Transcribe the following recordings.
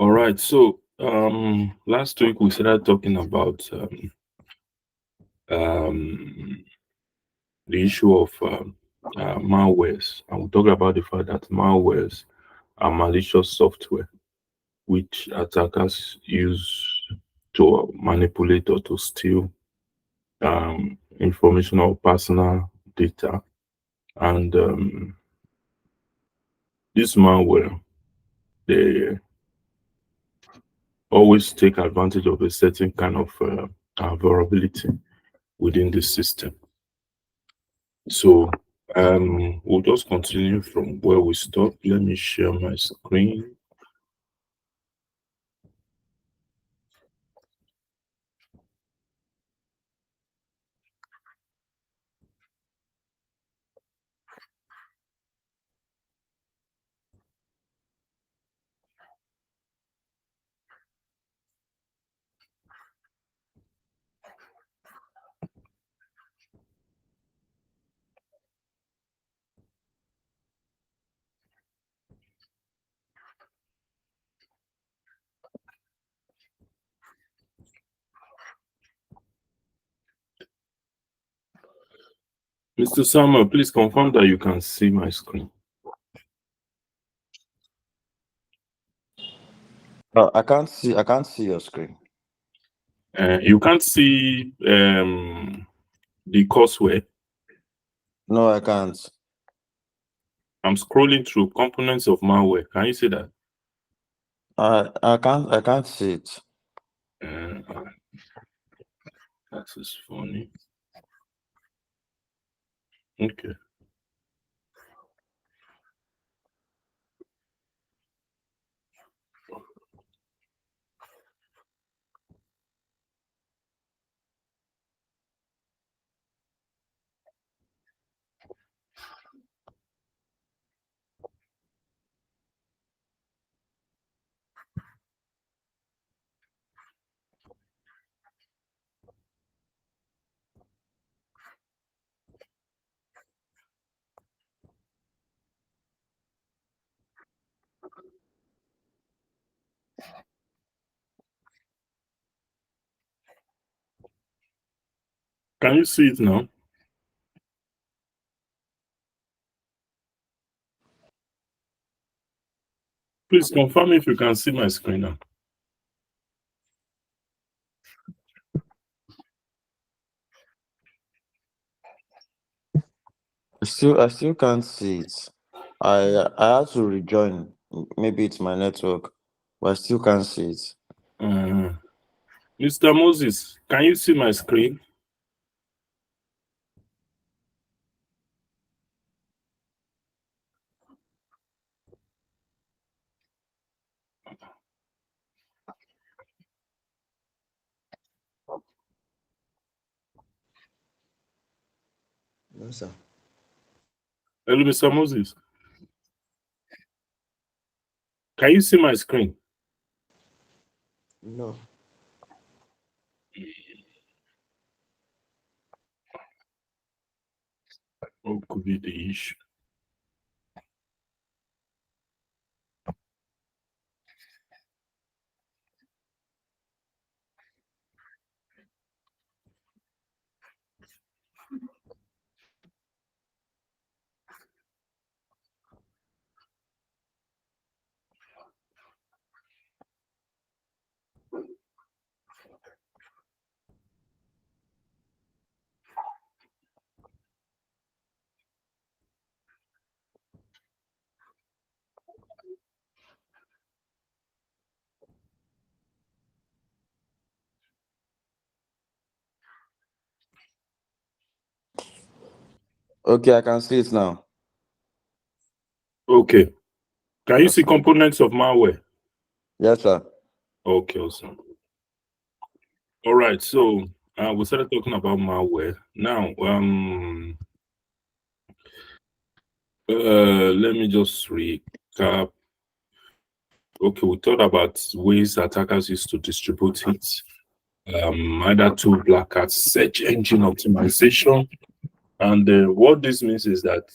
All right. So last week we started talking about the issue of malwares, and we talked about the fact that malwares are malicious software which attackers use to manipulate or to steal information or personal data. And this malware, they always take advantage of a certain kind of vulnerability within the system. So we'll just continue from where we stopped. Let me share my screen. Mr. Samuel, please confirm that you can see my screen. I can't see. I can't see your screen. You can't see the courseware. No, I can't. I'm scrolling through components of malware. Can you see that? I can't. I can't see it. Uh, that is funny. Okay. Can you see it now? Please confirm if you can see my screen now. I still can't see it. I had to rejoin. Maybe it's my network, but I still can't see it. Mr. Moses, can you see my screen? No, sir. Hello, Mr. Moses. Can you see my screen? No. What could be the issue? Okay, I can see it now. Okay. Can you Yes, see sir. components of malware? Yes, sir. Okay, awesome. All right, so we started talking about malware. Now, let me just recap. Okay, we talked about ways attackers used to distribute it, either through black hat search engine optimization, and what this means is that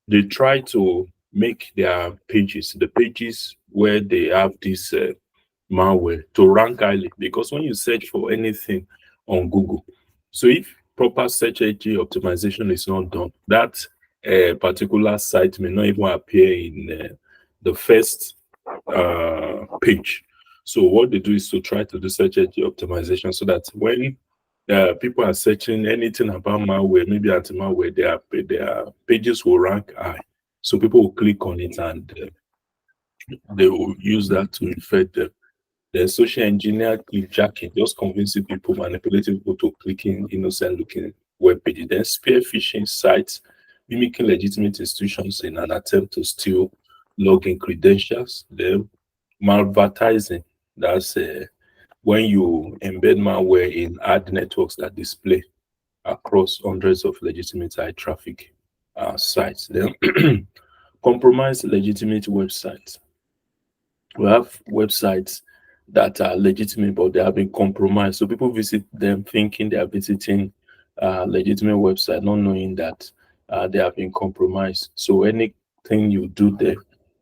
they try to make their pages, the pages where they have this malware to rank highly, because when you search for anything on Google, so if proper search engine optimization is not done, that particular site may not even appear in the first page. So what they do is to try to do search engine optimization so that when people are searching anything about malware, maybe anti-malware, their pages will rank high. So people will click on it and they will use that to infect them. The social engineer hijacking, just convincing people, manipulating people to clicking innocent looking web pages. Then spear phishing sites, mimicking legitimate institutions in an attempt to steal login credentials. Then malvertising, that's when you embed malware in ad networks that display across hundreds of legitimate high traffic sites. Then compromise legitimate websites. We have websites that are legitimate, but they have been compromised. So people visit them thinking they are visiting legitimate website, not knowing that they have been compromised. So anything you do there,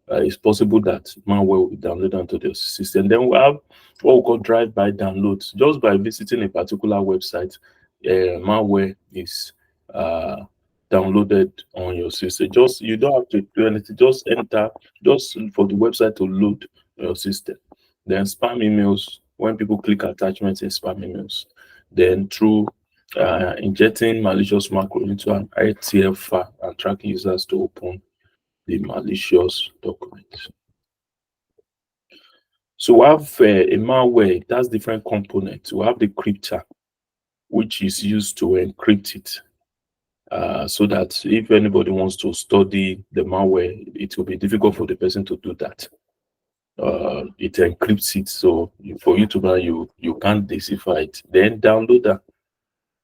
it's possible that malware will be downloaded onto the system. Then we have what we call drive-by downloads. Just by visiting a particular website, malware is downloaded on your system. Just you don't have to do anything. Just enter, just for the website to load your system. Then spam emails, when people click attachments in spam emails. Then through injecting malicious macro into an ITF file and tracking users to open the malicious document. So we have a malware, it has different components. We have the crypter, which is used to encrypt it. So that if anybody wants to study the malware, it will be difficult for the person to do that. It encrypts it, so for you to buy, you can't decipher it. Then downloader,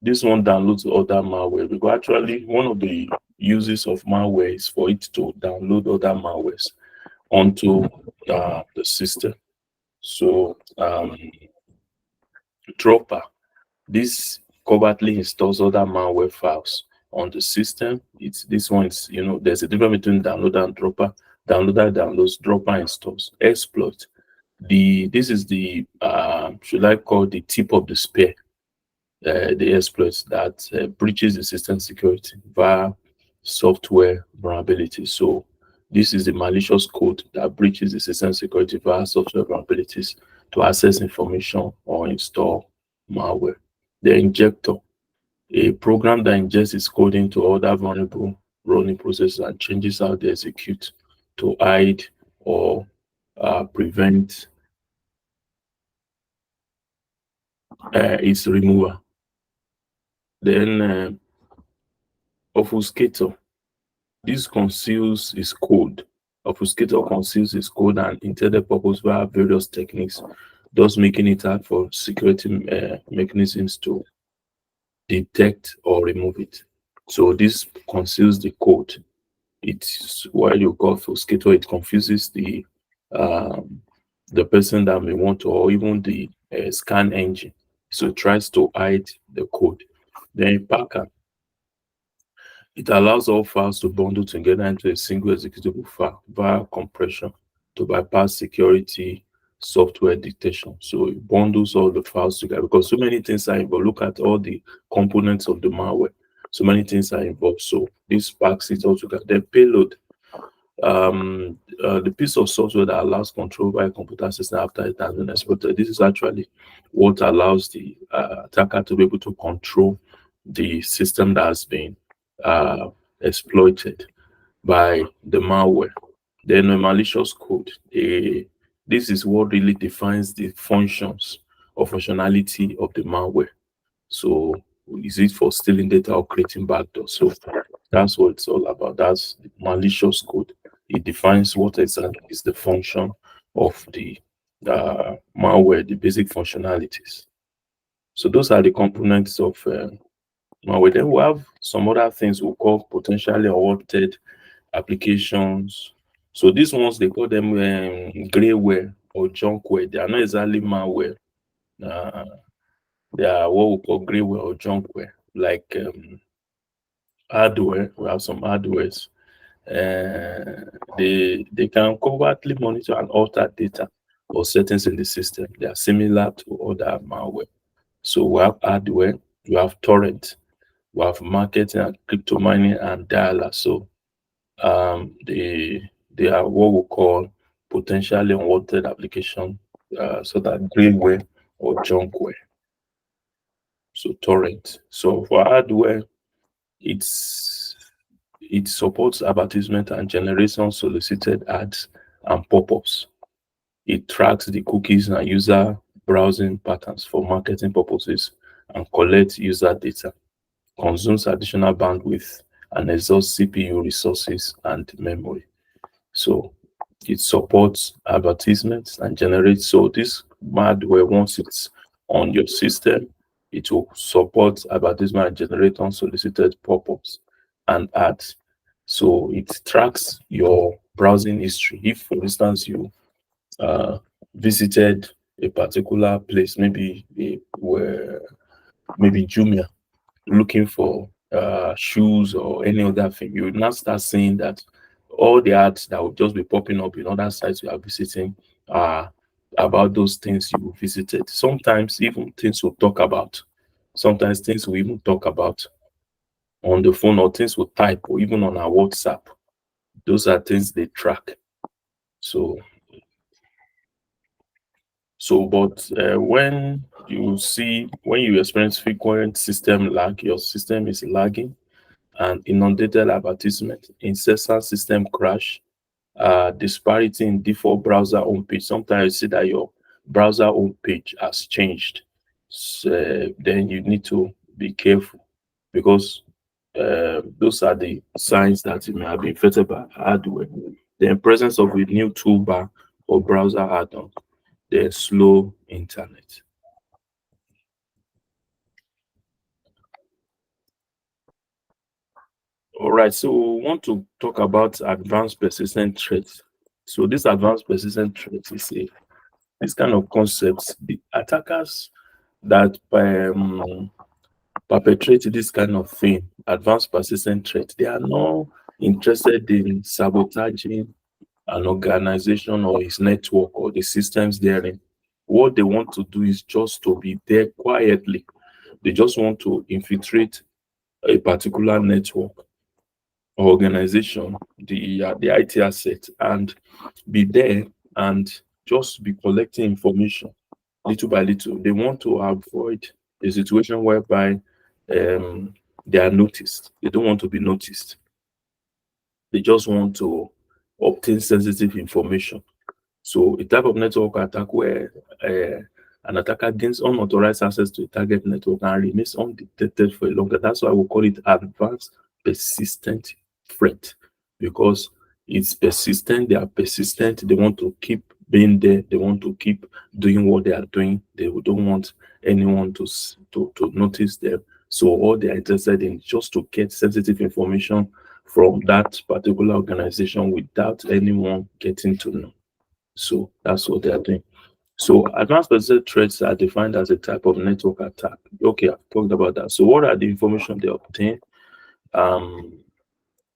this one downloads other malware, because actually one of the uses of malware is for it to download other malwares onto the system. So dropper, this covertly installs other malware files on the system. It's this one's, there's a difference between downloader and dropper. Downloader downloads, dropper installs. Exploit, this is the should I call the tip of the spear, the exploits that breaches the system security via software vulnerability. So this is the malicious code that breaches the system security via software vulnerabilities to access information or install malware. The injector, a program that ingests its code into other vulnerable running processes and changes how they execute to hide or prevent its removal. Then obfuscator, this conceals its code. Obfuscator conceals its code and intended purpose via various techniques, thus making it hard for security mechanisms to detect or remove it. So this conceals the code. It's while you call obfuscator, it confuses the person that may want to, or even the scan engine. So it tries to hide the code. Then packer, it allows all files to bundle together into a single executable file via compression to bypass security software dictation. So it bundles all the files together because so many things are involved. Look at all the components of the malware. So many things are involved. So this packs it all together. The payload, the piece of software that allows control by a computer system after it has been exploited. This is actually what allows the attacker to be able to control the system that has been exploited by the malware. Then a malicious code. This is what really defines the functions or functionality of the malware. So is it for stealing data or creating backdoors? So that's what it's all about. That's the malicious code. It defines what exactly is the function of the malware, the basic functionalities. So those are the components of malware. Then we have some other things we call potentially unwanted applications. So these ones, they call them grayware or junkware. They are not exactly malware. They are what we call grayware or junkware, like hardware. We have some hardwares They can covertly monitor and alter data or settings in the system. They are similar to other malware. So we have hardware, we have torrent, we have marketing and crypto mining and dialer. So they are what we call potentially unwanted application, so that greyware or junkware. So torrent. So for hardware, it's it supports advertisement and generates unsolicited ads and pop-ups. It tracks the cookies and user browsing patterns for marketing purposes and collects user data, consumes additional bandwidth, and exhausts CPU resources and memory. So it supports advertisements and generates. So this malware, once it's on your system, it will support advertisement and generate unsolicited pop-ups and ads. So it tracks your browsing history. If, for instance, you visited a particular place, maybe maybe Jumia, looking for shoes or any other thing, you would not start seeing that all the ads that will just be popping up in other sites you are visiting are about those things you visited. Sometimes even things we'll talk about. Sometimes things we even talk about on the phone or things we type or even on our WhatsApp. Those are things they track. So but when you experience frequent system lag, your system is lagging and inundated advertisement, incessant system crash, disparity in default browser homepage. Sometimes you see that your browser homepage has changed. So, then you need to be careful because those are the signs that you may have been infected by hardware. The presence of a new toolbar or browser add-on, the slow internet. All right, so we want to talk about advanced persistent threats. So this advanced persistent threat is this kind of concepts. The attackers that perpetrate this kind of thing, advanced persistent threat, they are not interested in sabotaging an organization or its network or the systems therein. What they want to do is just to be there quietly. They just want to infiltrate a particular network organization, the IT asset, and be there and just be collecting information little by little. They want to avoid a situation whereby they are noticed. They don't want to be noticed. They just want to obtain sensitive information. So a type of network attack where an attacker gains unauthorized access to a target network and remains undetected for a longer. That's why we call it advanced persistent threat, because it's persistent. They are persistent. They want to keep being there. They want to keep doing what they are doing. They don't want anyone to notice them. So all they are interested in is just to get sensitive information from that particular organization without anyone getting to know. So that's what they are doing. So advanced persistent threats are defined as a type of network attack. Okay, I've talked about that. So what are the information they obtain?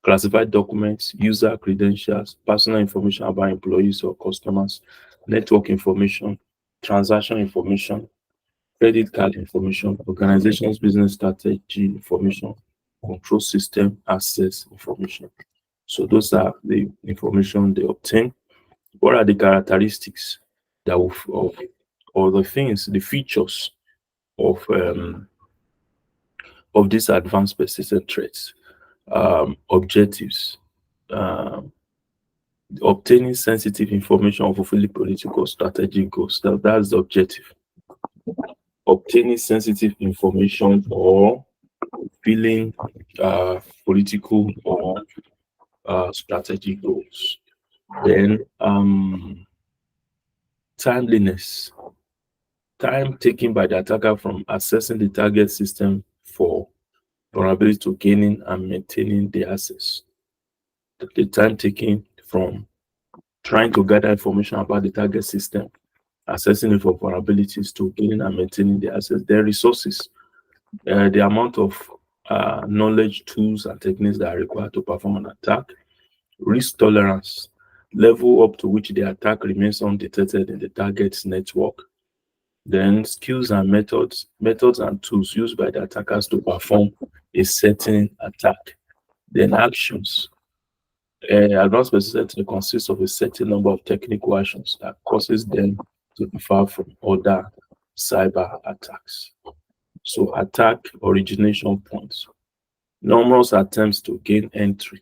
Classified documents, user credentials, personal information about employees or customers, network information, transaction information, credit card information, organization's business strategy information, control system access information. So those are the information they obtain. What are the characteristics that of or the things, the features of these advanced persistent threats? Objectives. Um, Obtaining sensitive information or fulfilling political strategic goals. That's the objective. Obtaining sensitive information or fulfilling political or strategic goals. Then timeliness. Time taken by the attacker from accessing the target system for vulnerability to gaining and maintaining the access. The time taken from trying to gather information about the target system, assessing it for vulnerabilities to gaining and maintaining the access. Their resources, the amount of knowledge, tools, and techniques that are required to perform an attack, risk tolerance, level up to which the attack remains undetected in the target's network. Then skills and methods and tools used by the attackers to perform a certain attack. Then actions. Advanced persistent consists of a certain number of technical actions that causes them to differ from other cyber attacks. So attack origination points. Numerous attempts to gain entry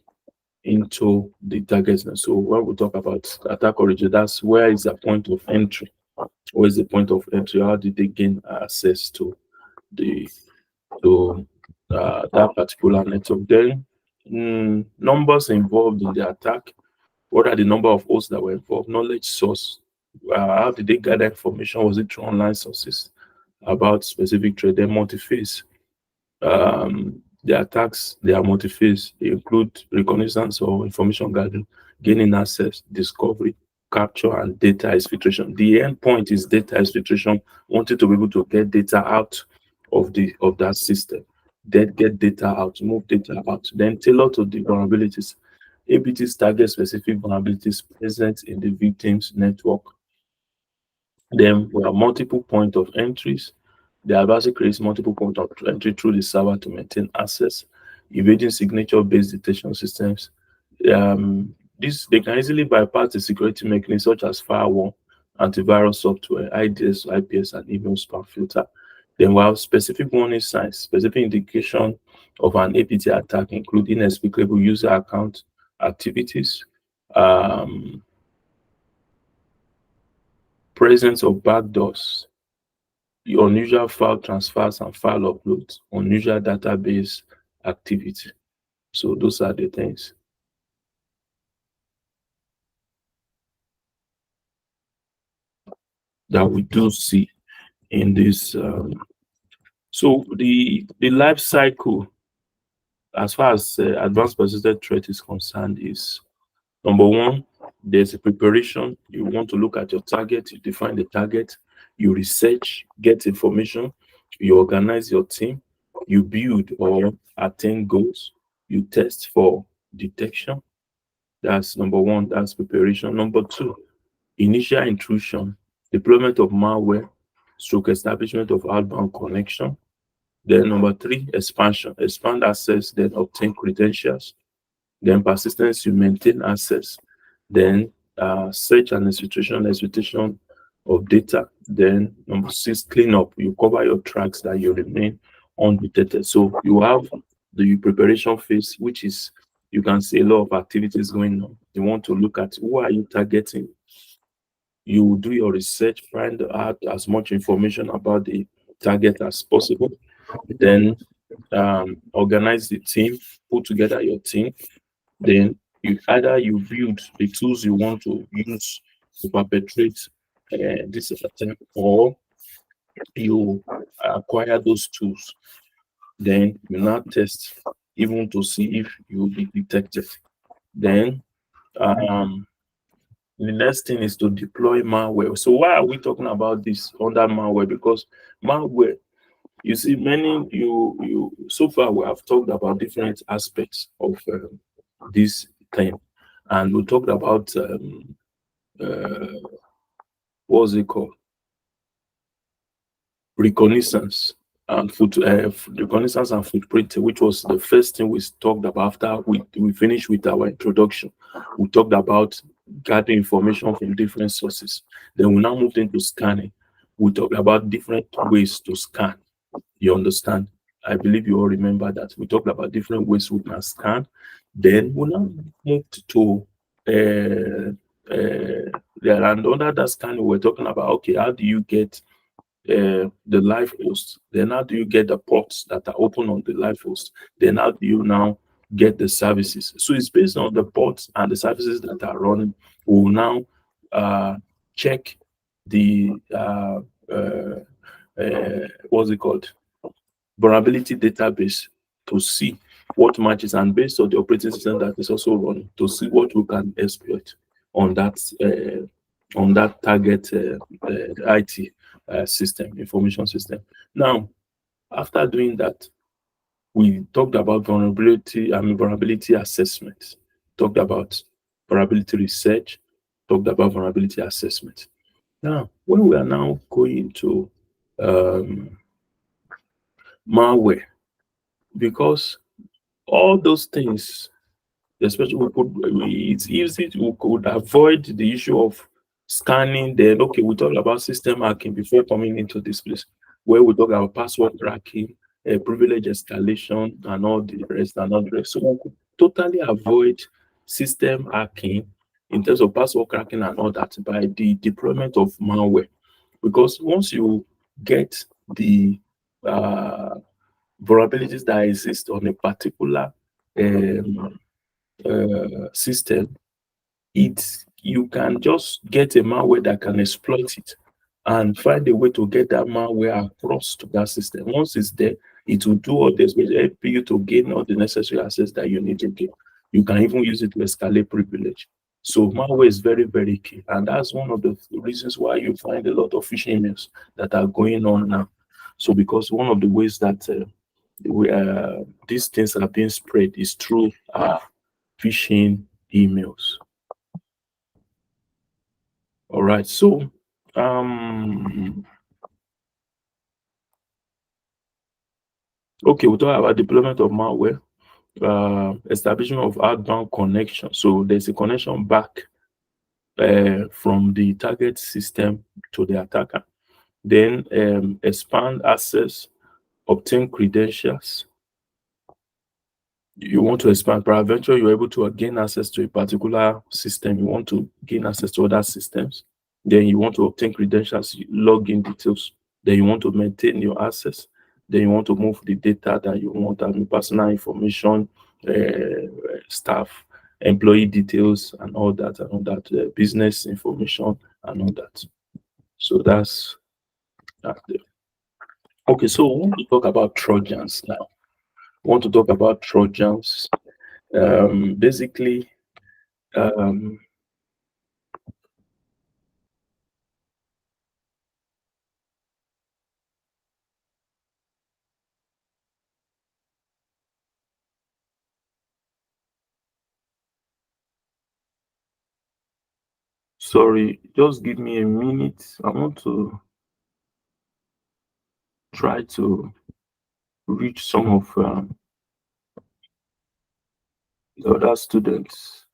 into the target. So when we talk about attack origin, that's where is the point of entry? Where is the point of entry? How did they gain access to the that particular network? Then numbers involved in the attack. What are the number of hosts that were involved? Knowledge source. How did they gather information? Was it through online sources about specific trade? Then multi-phase. The attacks, they are multi-phase. They include reconnaissance or information gathering, gaining access, discovery, capture, and data exfiltration. The end point is data exfiltration, wanting to be able to get data out of that system. Then get data out, move data out, then tailor to the vulnerabilities. APTs target specific vulnerabilities present in the victim's network. Then we have multiple point of entries. The adversary creates multiple points of entry through the server to maintain access, evading signature-based detection systems. They can easily bypass the security mechanisms such as firewall, antivirus software, IDS, IPS, and email spam filter. Then we have specific warning signs, specific indication of an APT attack, including inexplicable user account activities, presence of backdoors, the unusual file transfers and file uploads, unusual database activity. So those are the things. That we do see in this. So the life cycle, as far as advanced persistent threat is concerned, is number one, there's a preparation. You want to look at your target, you define the target, you research, get information, you organize your team, you build or attain goals, you test for detection. That's number one, that's preparation. Number two, initial intrusion, deployment of malware, stroke establishment of outbound connection. Then number three, expansion, expand access, then obtain credentials. Then persistence, you maintain access. Then search and exfiltration of data. Then number six, clean up. You cover your tracks that you remain undetected. So you have the preparation phase, which is, you can see a lot of activities going on. You want to look at who are you targeting. You do your research, find out as much information about the target as possible. Then organize the team, put together your team. Then you build the tools you want to use to perpetrate this attack, or you acquire those tools. Then you now test even to see if you will be detected. Then the next thing is to deploy malware. So why are we talking about this under malware? Because malware, you see, so far we have talked about different aspects of this thing, and we talked about what's it called? Reconnaissance and reconnaissance and footprint, which was the first thing we talked about after we finished with our introduction. We talked about gathering information from different sources. Then we now moved into scanning. We talked about different ways to scan. You understand? I believe you all remember that. We talked about different ways we can scan. Then we now moved to and under that scanning, we're talking about, okay, how do you get the live host? Then how do you get the ports that are open on the live host? Then how do you now get the services? So it's based on the ports and the services that are running. We'll now check the what's it called? Vulnerability database to see what matches, and based on the operating system that is also running, to see what we can exploit on that target IT system, information system. Now, after doing that, we talked about vulnerability assessment. Talked about vulnerability research, talked about vulnerability assessment. Now, when we are now going to um, malware, because all those things, especially it's easy we could avoid the issue of scanning. Then, okay, we talk about system hacking before coming into this place, where we talk about password cracking, privilege escalation, and all the rest and all the rest. So we could totally avoid system hacking in terms of password cracking and all that by the deployment of malware. Because once you get the uh, vulnerabilities that exist on a particular um, system, you can just get a malware that can exploit it and find a way to get that malware across to that system. Once it's there, it will do all this, will help you to gain all the necessary access that you need to gain. You can even use it to escalate privilege. So malware is very, very key. And that's one of the reasons why you find a lot of phishing emails that are going on now. So because one of the ways that these things are being spread is through phishing emails. All right. So, okay, we'll talk about deployment of malware, establishment of outbound connection. So there's a connection back from the target system to the attacker. Then expand access, obtain credentials. You want to expand, peradventure you're able to gain access to a particular system. You want to gain access to other systems. Then you want to obtain credentials, login details. Then you want to maintain your access. Then you want to move the data that you want, and personal information, staff, employee details, and all that, business information, and all that. So that's that. Okay, so we want to talk about Trojans now. We want to talk about Trojans. Basically, sorry, just give me a minute. I want to try to reach some of the other students.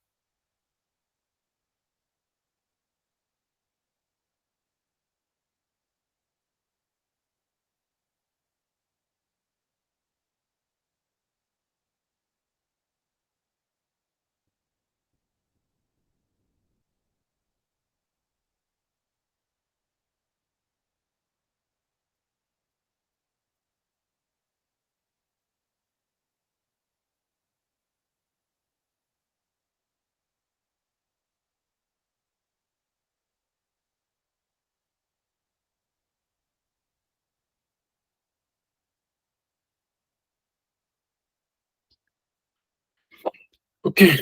Okay,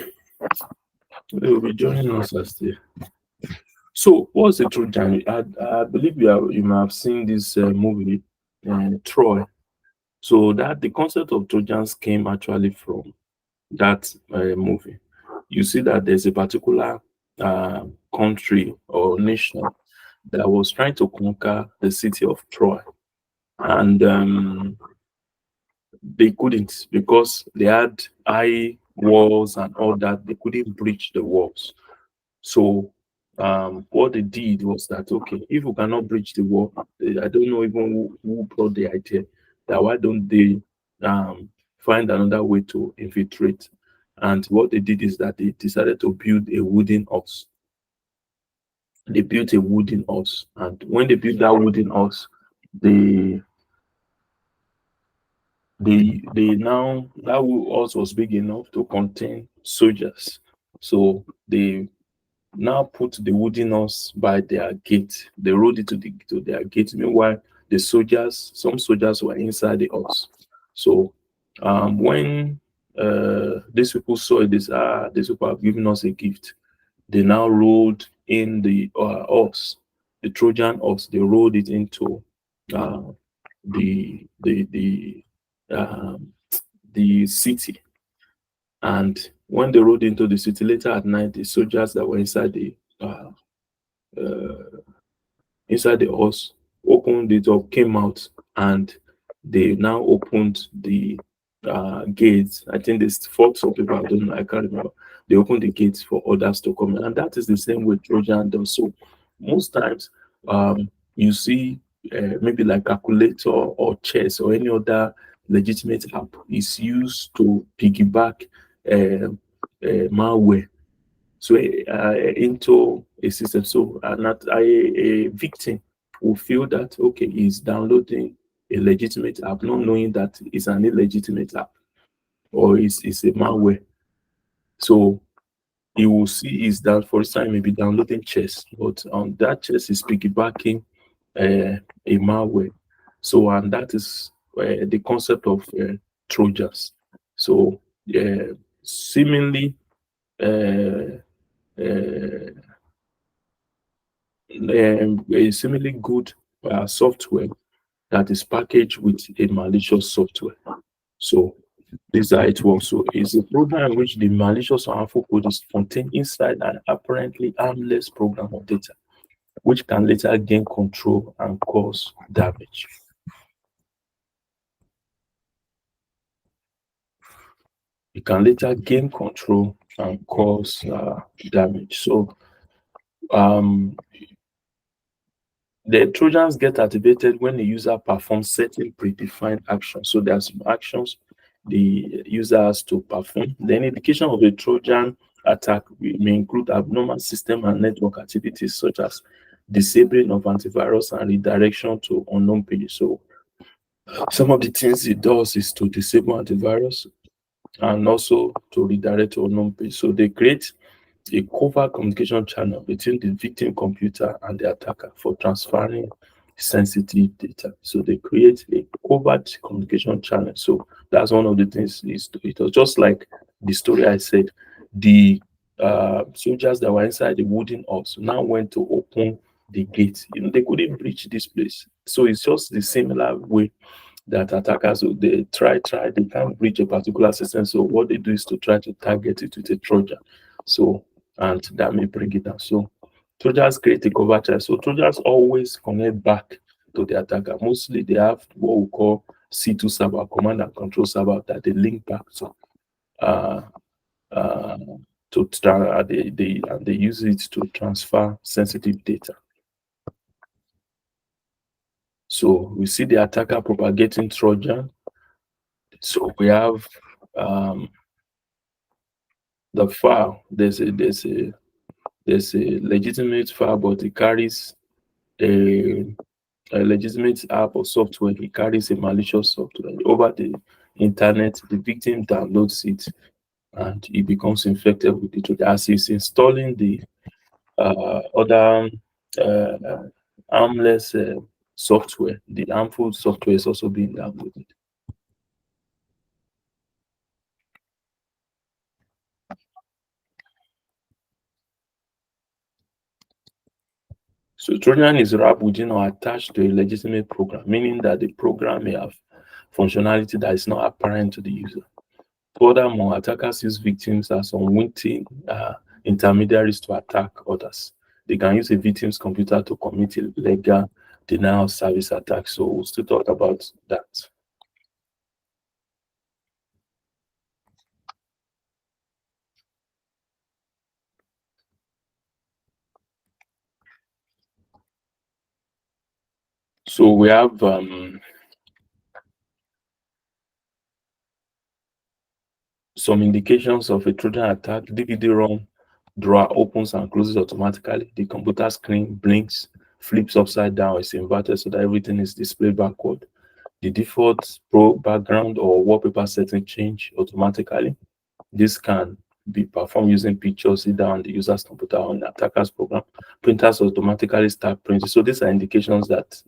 they will be joining us as the. So, what's the Trojan? I believe you might have seen this movie, Troy. So that the concept of Trojans came actually from that movie. You see that there's a particular country or nation that was trying to conquer the city of Troy, and they couldn't because they had high walls and all that. They couldn't breach the walls. So what they did was that, okay, if we cannot breach the wall, I don't know even who brought the idea that why don't they find another way to infiltrate. And what they did is that they decided to build a wooden house. They built a wooden house, and when they built that wooden house, they they now that house was big enough to contain soldiers. So they now put the wooden house by their gate. They rode it to their gate. Meanwhile, some soldiers were inside the house. So when these people saw this, these people have given us a gift. They now rode in the horse, the Trojan horse. They rode it into uh, the um, the city, and when they rode into the city later at night, the soldiers that were inside the horse opened the door, came out, and they now opened the gates. I think there's fought some people, I don't know, I can't remember. They opened the gates for others to come in, and that is the same with Trojan does. So most times, you see maybe like calculator or chess or any other legitimate app is used to piggyback malware so into a system. So not a victim will feel that okay, he's downloading a legitimate app, not knowing that it's an illegitimate app or it's a malware. So he will see is that for instance, maybe downloading chess, but on that chess is piggybacking a malware. So and that is the concept of Trojans. So seemingly uh, uh, a seemingly good software that is packaged with a malicious software. So this is how it works. So it's a program in which the malicious or harmful code is contained inside an apparently harmless program of data, which can later gain control and cause damage. It can later gain control and cause damage. So um, the Trojans get activated when the user performs certain predefined actions. So there are some actions the user has to perform. The indication of a Trojan attack may include abnormal system and network activities such as disabling of antivirus and redirection to unknown pages. So some of the things it does is to disable antivirus and also to redirect to unknown page. So they create a covert communication channel between the victim computer and the attacker for transferring sensitive data. So they create a covert communication channel. So that's one of the things. It was just like the story I said. The soldiers that were inside the wooden horse now went to open the gate. They couldn't reach this place. So it's just the similar way that attackers they try they can't reach a particular system. So what they do is to try to target it with a Trojan. So and that may bring it down. So Trojans create a cover channel. So Trojans always connect back to the attacker. Mostly they have what we call C2 server, command and control server that they link back to uh uh they use it to transfer sensitive data. So we see the attacker propagating Trojan. So we have the file. There's a legitimate file, but it carries a, a legitimate app or software. It carries a malicious software over the internet. The victim downloads it and it becomes infected with it. As he's installing the other harmless software, the harmful software is also being downloaded. So Trojan is wrapped within or attached to a legitimate program, meaning that the program may have functionality that is not apparent to the user. Furthermore, attackers use victims as unwitting intermediaries to attack others. They can use a victim's computer to commit illegal denial of service attacks. So we'll still talk about that. So we have some indications of a Trojan attack. DVD-ROM drawer opens and closes automatically. The computer screen blinks, flips upside down, is inverted so that everything is displayed backward. The default pro background or wallpaper setting change automatically. This can be performed using pictures either on the user's computer or on the attacker's program. Printers automatically start printing. So these are indications that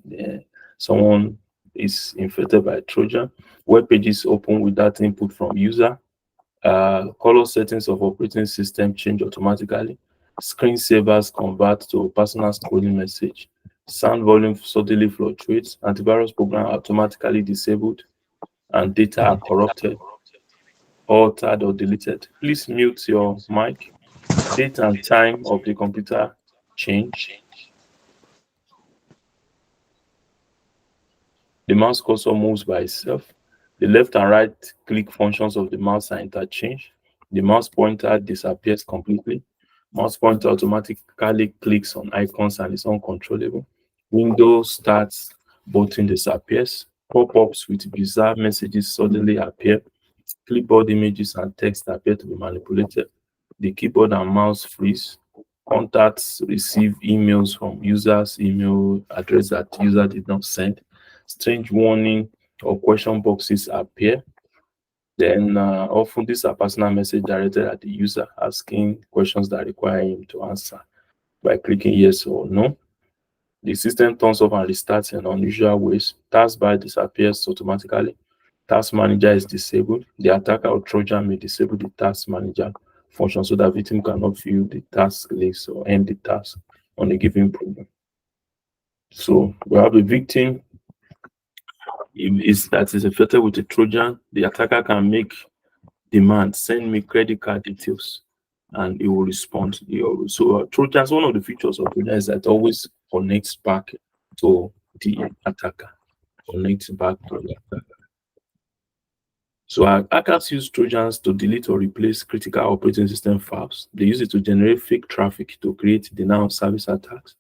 someone is infected by Trojan. Web pages open without input from user. Color settings of operating system change automatically. Screensavers convert to personal scrolling message. Sound volume suddenly fluctuates. Antivirus program automatically disabled, and data are corrupted. altered or deleted. Please mute your mic. Date and time of the computer change. The mouse cursor moves by itself. The left and right click functions of the mouse are interchanged. The mouse pointer disappears completely. Mouse pointer automatically clicks on icons and is uncontrollable. Windows starts button disappears. Pop-ups with bizarre messages suddenly appear. Clipboard images and text appear to be manipulated. The keyboard and mouse freeze. Contacts receive emails from users' email address that user did not send. Strange warning or question boxes appear. Then often these are personal messages directed at the user asking questions that require him to answer by clicking yes or no. The system turns off and restarts in unusual ways. Taskbar disappears automatically. Task manager is disabled. The attacker or Trojan may disable the task manager function so that victim cannot view the task list or end the task on a given program. So we have a victim that is infected with a Trojan. The attacker can make demand, send me credit card details, and it will respond. So Trojans, one of the features of Trojan is that it always connects back to the attacker. Connects back to the attacker. So hackers use Trojans to delete or replace critical operating system files. They use it to generate fake traffic to create denial of service attacks.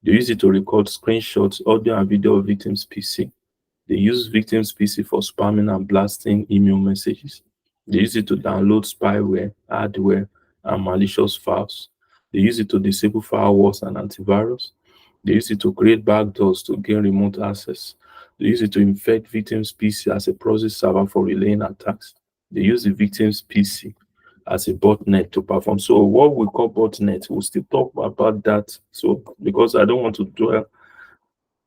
They use it to record screenshots, audio and video of victims' PC. They use victims' PC for spamming and blasting email messages. They use it to download spyware, hardware, and malicious files. They use it to disable firewalls and antivirus. They use it to create backdoors to gain remote access. They use it to infect victims' PC as a proxy server for relaying attacks. They use the victim's PC as a botnet to perform. So what we call botnet, we'll still talk about that. So because I don't want to dwell,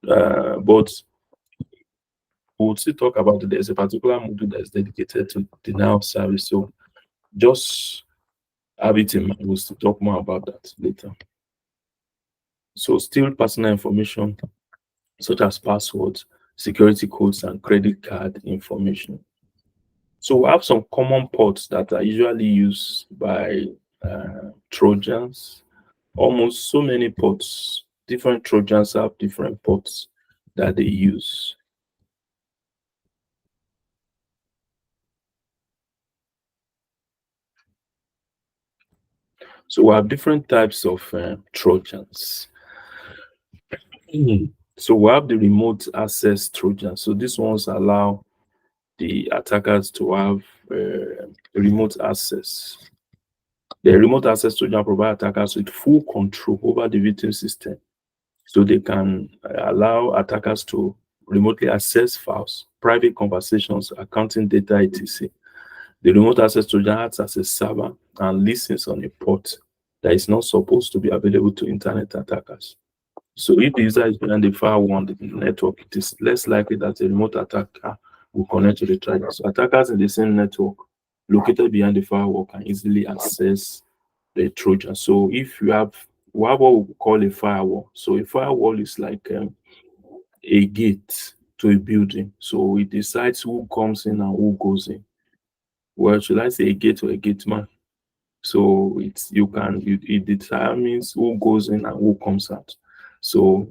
but we'll still talk about it. There's a particular module that's dedicated to denial of service. So just have it in mind. We'll still talk more about that later. So steal personal information such as passwords, security codes, and credit card information. So we have some common ports that are usually used by Trojans. Almost so many ports. Different Trojans have different ports that they use. So we have different types of Trojans. So we have the remote access Trojan. So these ones allow the attackers to have remote access. The remote access Trojan provide attackers with full control over the victim system. So they can allow attackers to remotely access files, private conversations, accounting data, etc. The remote access Trojan acts as a server and listens on a port that is not supposed to be available to internet attackers. So if the user is behind the firewall on the network, it is less likely that a remote attacker will connect to the Trojan. So attackers in the same network located behind the firewall can easily access the Trojan. So if we have what we call a firewall. So a firewall is like a gate to a building. So it decides who comes in and who goes in. Well, should I say a gate or a gate man? So it determines who goes in and who comes out. So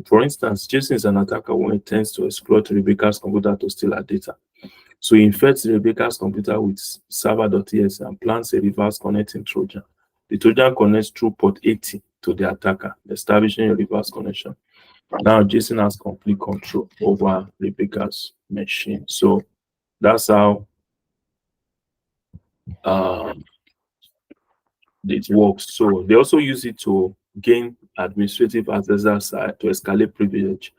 for instance, Jason is an attacker who intends to exploit Rebecca's computer to steal her data. So he infects Rebecca's computer with server.exe and plants a reverse connecting Trojan. The Trojan connects through port 80 to the attacker, establishing a reverse connection. Now Jason has complete control over Rebecca's machine. So that's how it works. So they also use it to gain administrative access to escalate privilege.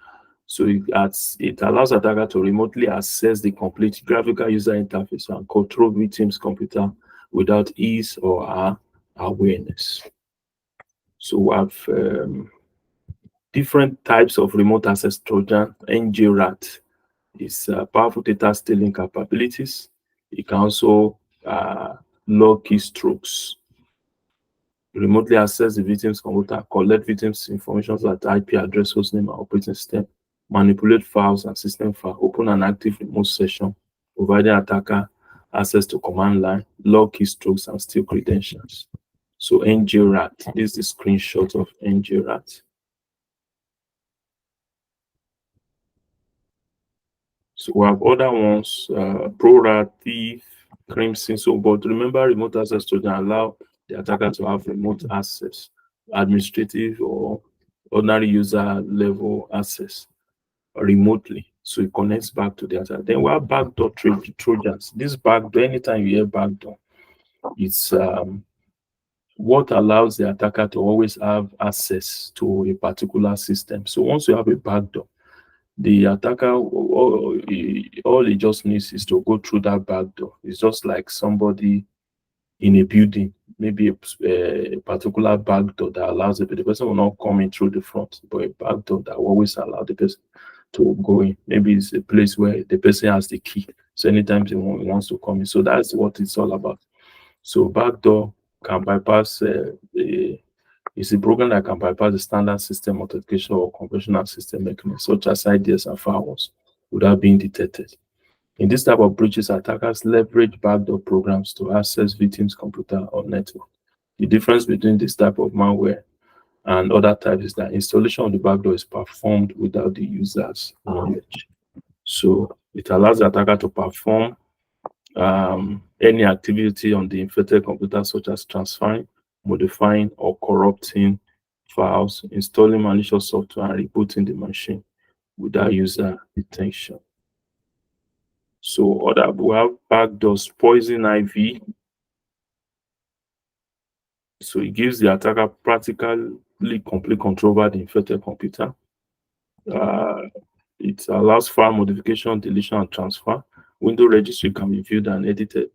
So it allows attacker to remotely access the complete graphical user interface and control victim's computer without his or her awareness. So we have different types of remote access Trojan. NGRAT is powerful data stealing capabilities. It can also log keystrokes, remotely access the victim's computer, collect victim's information like IP address, hostname, and operating system, manipulate files and system file, open an active remote session, providing attacker access to command line, log keystrokes, and steal credentials. So NGRAT, this is the screenshot of NGRAT. So we have other ones, ProRAT, Thief, Crimson. So, but remember, remote access to allow the attacker to have remote access, administrative or ordinary user level access remotely. So it connects back to the attacker. Then we have backdoor Trojans. This backdoor, anytime you hear backdoor, it's what allows the attacker to always have access to a particular system. So once you have a backdoor, the attacker, all he just needs is to go through that back door. It's just like somebody in a building, maybe a particular back door that allows the person will not come in through the front, but a back door that will always allow the person to go in. Maybe it's a place where the person has the key. So anytime he wants to come in. So that's what it's all about. So backdoor can bypass it's a program that can bypass the standard system authentication or conventional system mechanisms such as IDS and firewalls without being detected. In this type of breaches, attackers leverage backdoor programs to access victims' computer or network. The difference between this type of malware and other types is that installation of the backdoor is performed without the user's knowledge. So it allows the attacker to perform any activity on the infected computer, such as transferring, modifying, or corrupting files, installing malicious software, and rebooting the machine without user detection. So other we have backdoors, poison ivy. So it gives the attacker practically complete control over the infected computer. It allows file modification, deletion, and transfer. Window registry can be viewed and edited.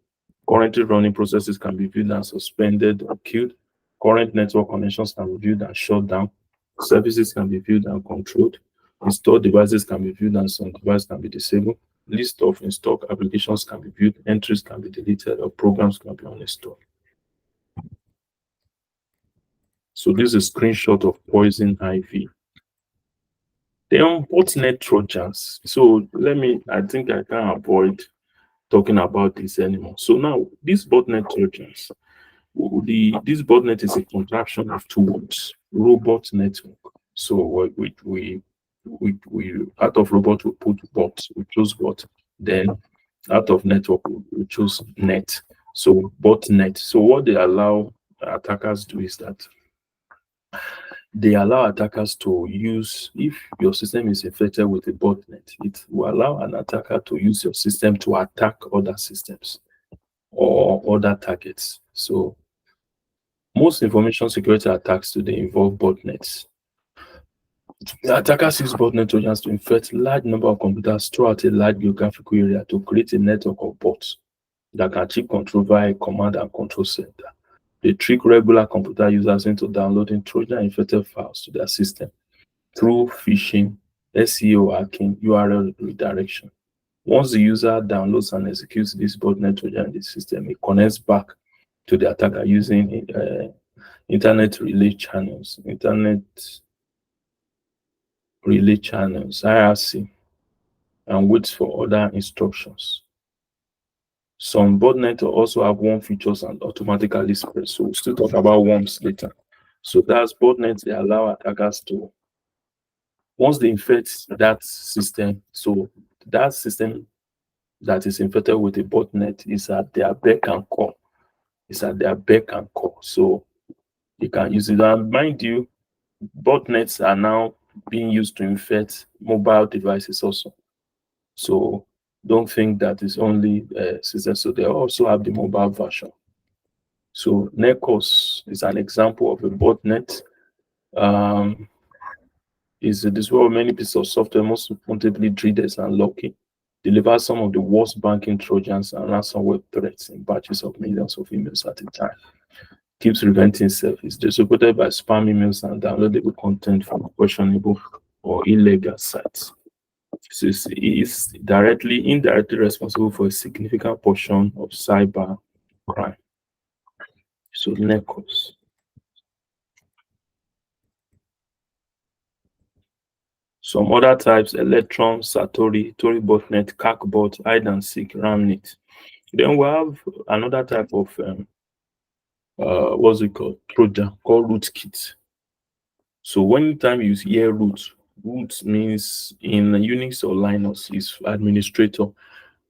Currently running processes can be viewed and suspended or killed. Current network connections can be viewed and shut down. Services can be viewed and controlled. Installed devices can be viewed and some devices can be disabled. List of installed applications can be viewed. Entries can be deleted or programs can be uninstalled. So this is a screenshot of poison ivy. Then botnet Trojans. So I think I can't avoid talking about this anymore. So now these botnet Trojans, this botnet is a contraction of two words: robot network. So we out of robot we put bot, we choose bot. Then out of network we choose net. So botnet. So what they allow attackers do is that they allow attackers to use, if your system is infected with a botnet, it will allow an attacker to use your system to attack other systems or other targets. So most information security attacks today involve botnets. The attackers use botnet trojans to infect large number of computers throughout a large geographical area to create a network of bots that can achieve control via a command and control center. They trick regular computer users into downloading Trojan-infected files to their system through phishing, SEO hacking, URL redirection. Once the user downloads and executes this botnet Trojan in the system, it connects back to the attacker using internet relay channels, IRC, and waits for other instructions. Some botnets also have worm features and automatically spread. So we'll still talk about worms later. So that's botnets, they allow attackers to, once they infect that system, so that system that is infected with a botnet is at their beck and call. It's at their beck and call. So you can use it. And mind you, botnets are now being used to infect mobile devices also. So don't think that it's only system. So they also have the mobile version. So Necos is an example of a botnet. Is this where many pieces of software, most notably Drides and Loki, deliver some of the worst banking trojans and ransomware threats in batches of millions of emails at a time. Keeps preventing self. It's distributed by spam emails and downloadable content from questionable or illegal sites. So it's indirectly responsible for a significant portion of cyber crime. So Necos. Some other types: Electron, Satori, Tori botnet, CACbot, hide and seek, Ramnet. Then we have another type of what's it called? Trojan called rootkit. So when time you hear root means in Unix or Linux is administrator.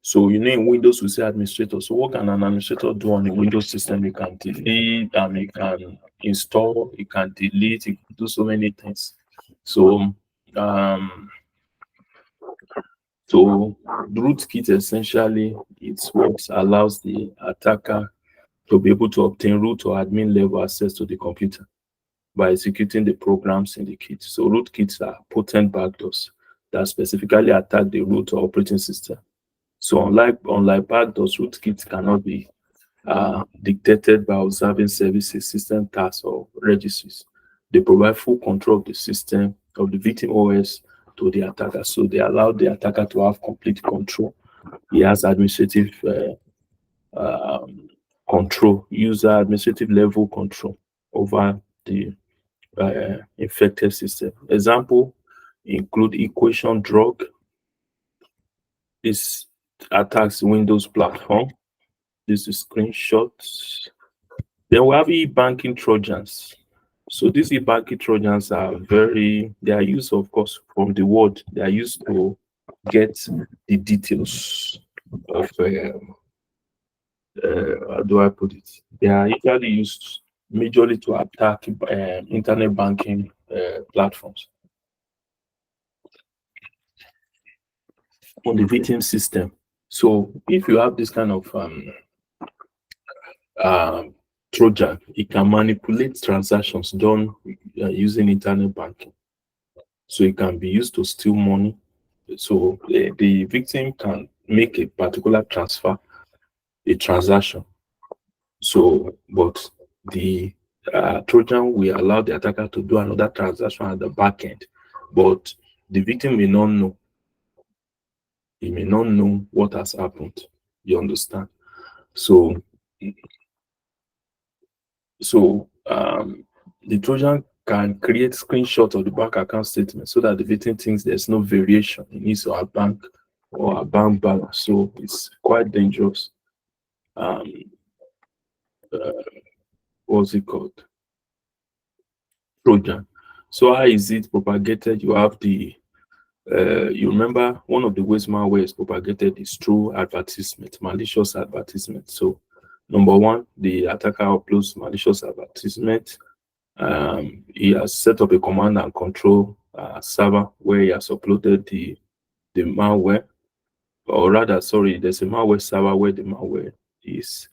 So in Windows we say administrator. So what can an administrator do on a Windows system? He can delete, he can install, he can delete, he can do so many things. So um so the rootkit essentially it's what allows the attacker to be able to obtain root or admin level access to the computer by executing the programs in the kit. So rootkits are potent backdoors that specifically attack the root or operating system. So unlike backdoors, rootkits cannot be dictated by observing services, system tasks, or registries. They provide full control of the system of the victim OS to the attacker. So they allow the attacker to have complete control. He has administrative control, user administrative level control over the infected system. Example include equation drug. This attacks Windows platform. This is screenshots. Then we have e-banking trojans. So these e-banking trojans are they are used, of course, from the word. They are used to get the details of how do I put it? They are usually used majorly to attack internet banking platforms on the victim system. So if you have this kind of Trojan, it can manipulate transactions done using internet banking. So it can be used to steal money. So the victim can make a particular transfer, a transaction. So, but the Trojan will allow the attacker to do another transaction at the back end, but the victim may not know. He may not know what has happened. You understand? So, the Trojan can create screenshot of the bank account statement so that the victim thinks there's no variation in his or her bank balance. So it's quite dangerous. Um, what's it called? Trojan. So how is it propagated? You have you remember one of the ways malware is propagated is through advertisement, malicious advertisement. So number one, the attacker uploads malicious advertisement. He has set up a command and control server where he has uploaded the malware, or rather, sorry, there's a malware server where the malware is,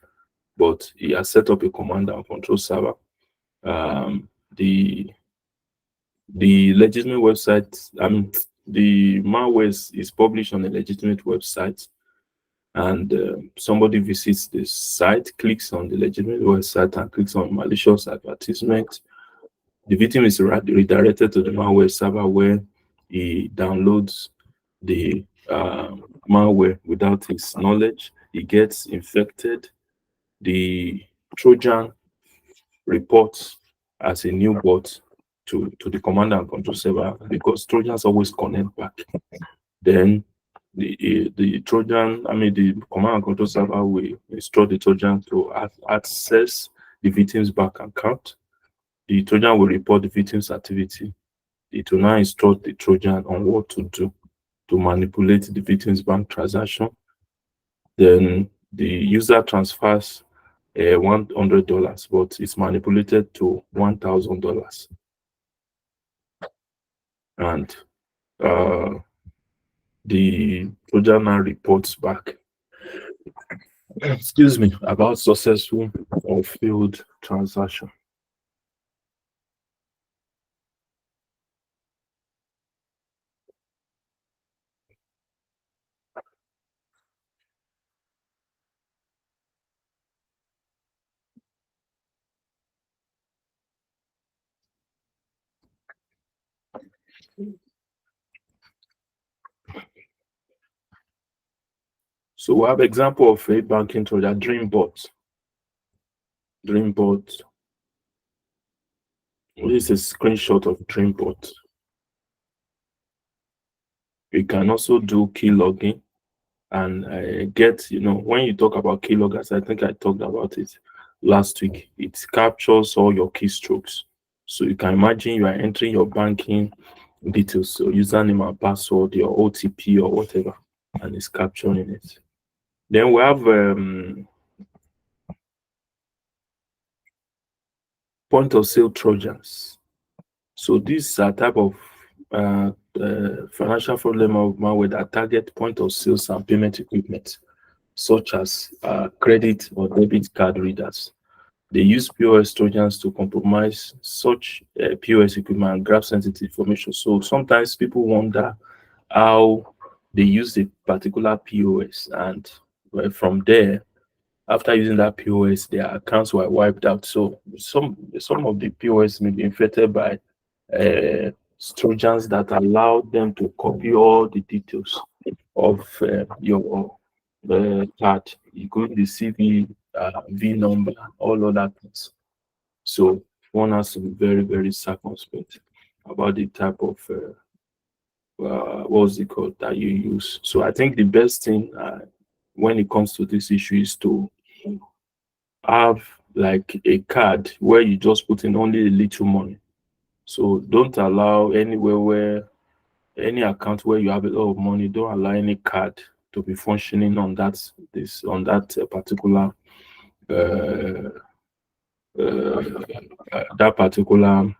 but he has set up a command and control server. The legitimate website, the malware is published on a legitimate website, and somebody visits the site, clicks on the legitimate website, and clicks on malicious advertisement. The victim is redirected to the malware server where he downloads the malware without his knowledge. He gets infected. The Trojan reports as a new bot to the command and control server because Trojans always connect back. Then the Trojan, the command and control server will instruct the Trojan to access the victim's bank account. The Trojan will report the victim's activity. It will now instruct the Trojan on what to do to manipulate the victim's bank transaction. Then the user transfers $100, but it's manipulated to $1,000. And the Trojan now reports back, excuse me, about successful or failed transaction. So we have example of a banking Trojan, Dreambot. Dreambot. This is a screenshot of Dreambot. You can also do key logging and get, when you talk about keyloggers, I think I talked about it last week. It captures all your keystrokes. So you can imagine you are entering your banking details, so username and password, your OTP or whatever, and it's capturing it. Then we have point of sale trojans. So these are type of financial fraudulent malware that target point of sales and payment equipment, such as credit or debit card readers. They use POS trojans to compromise such POS equipment and grab sensitive information. So sometimes people wonder how they use a particular POS, and from there, after using that POS, their accounts were wiped out. So some of the POS may be infected by trojans that allow them to copy all the details of your card, including the CV, V number, all other things. So one has to be very, very circumspect about the type of what's it called that you use. So I think the best thing when it comes to this issue is to have like a card where you just put in only a little money. So don't allow anywhere where any account where you have a lot of money, don't allow any card to be functioning on that particular that particular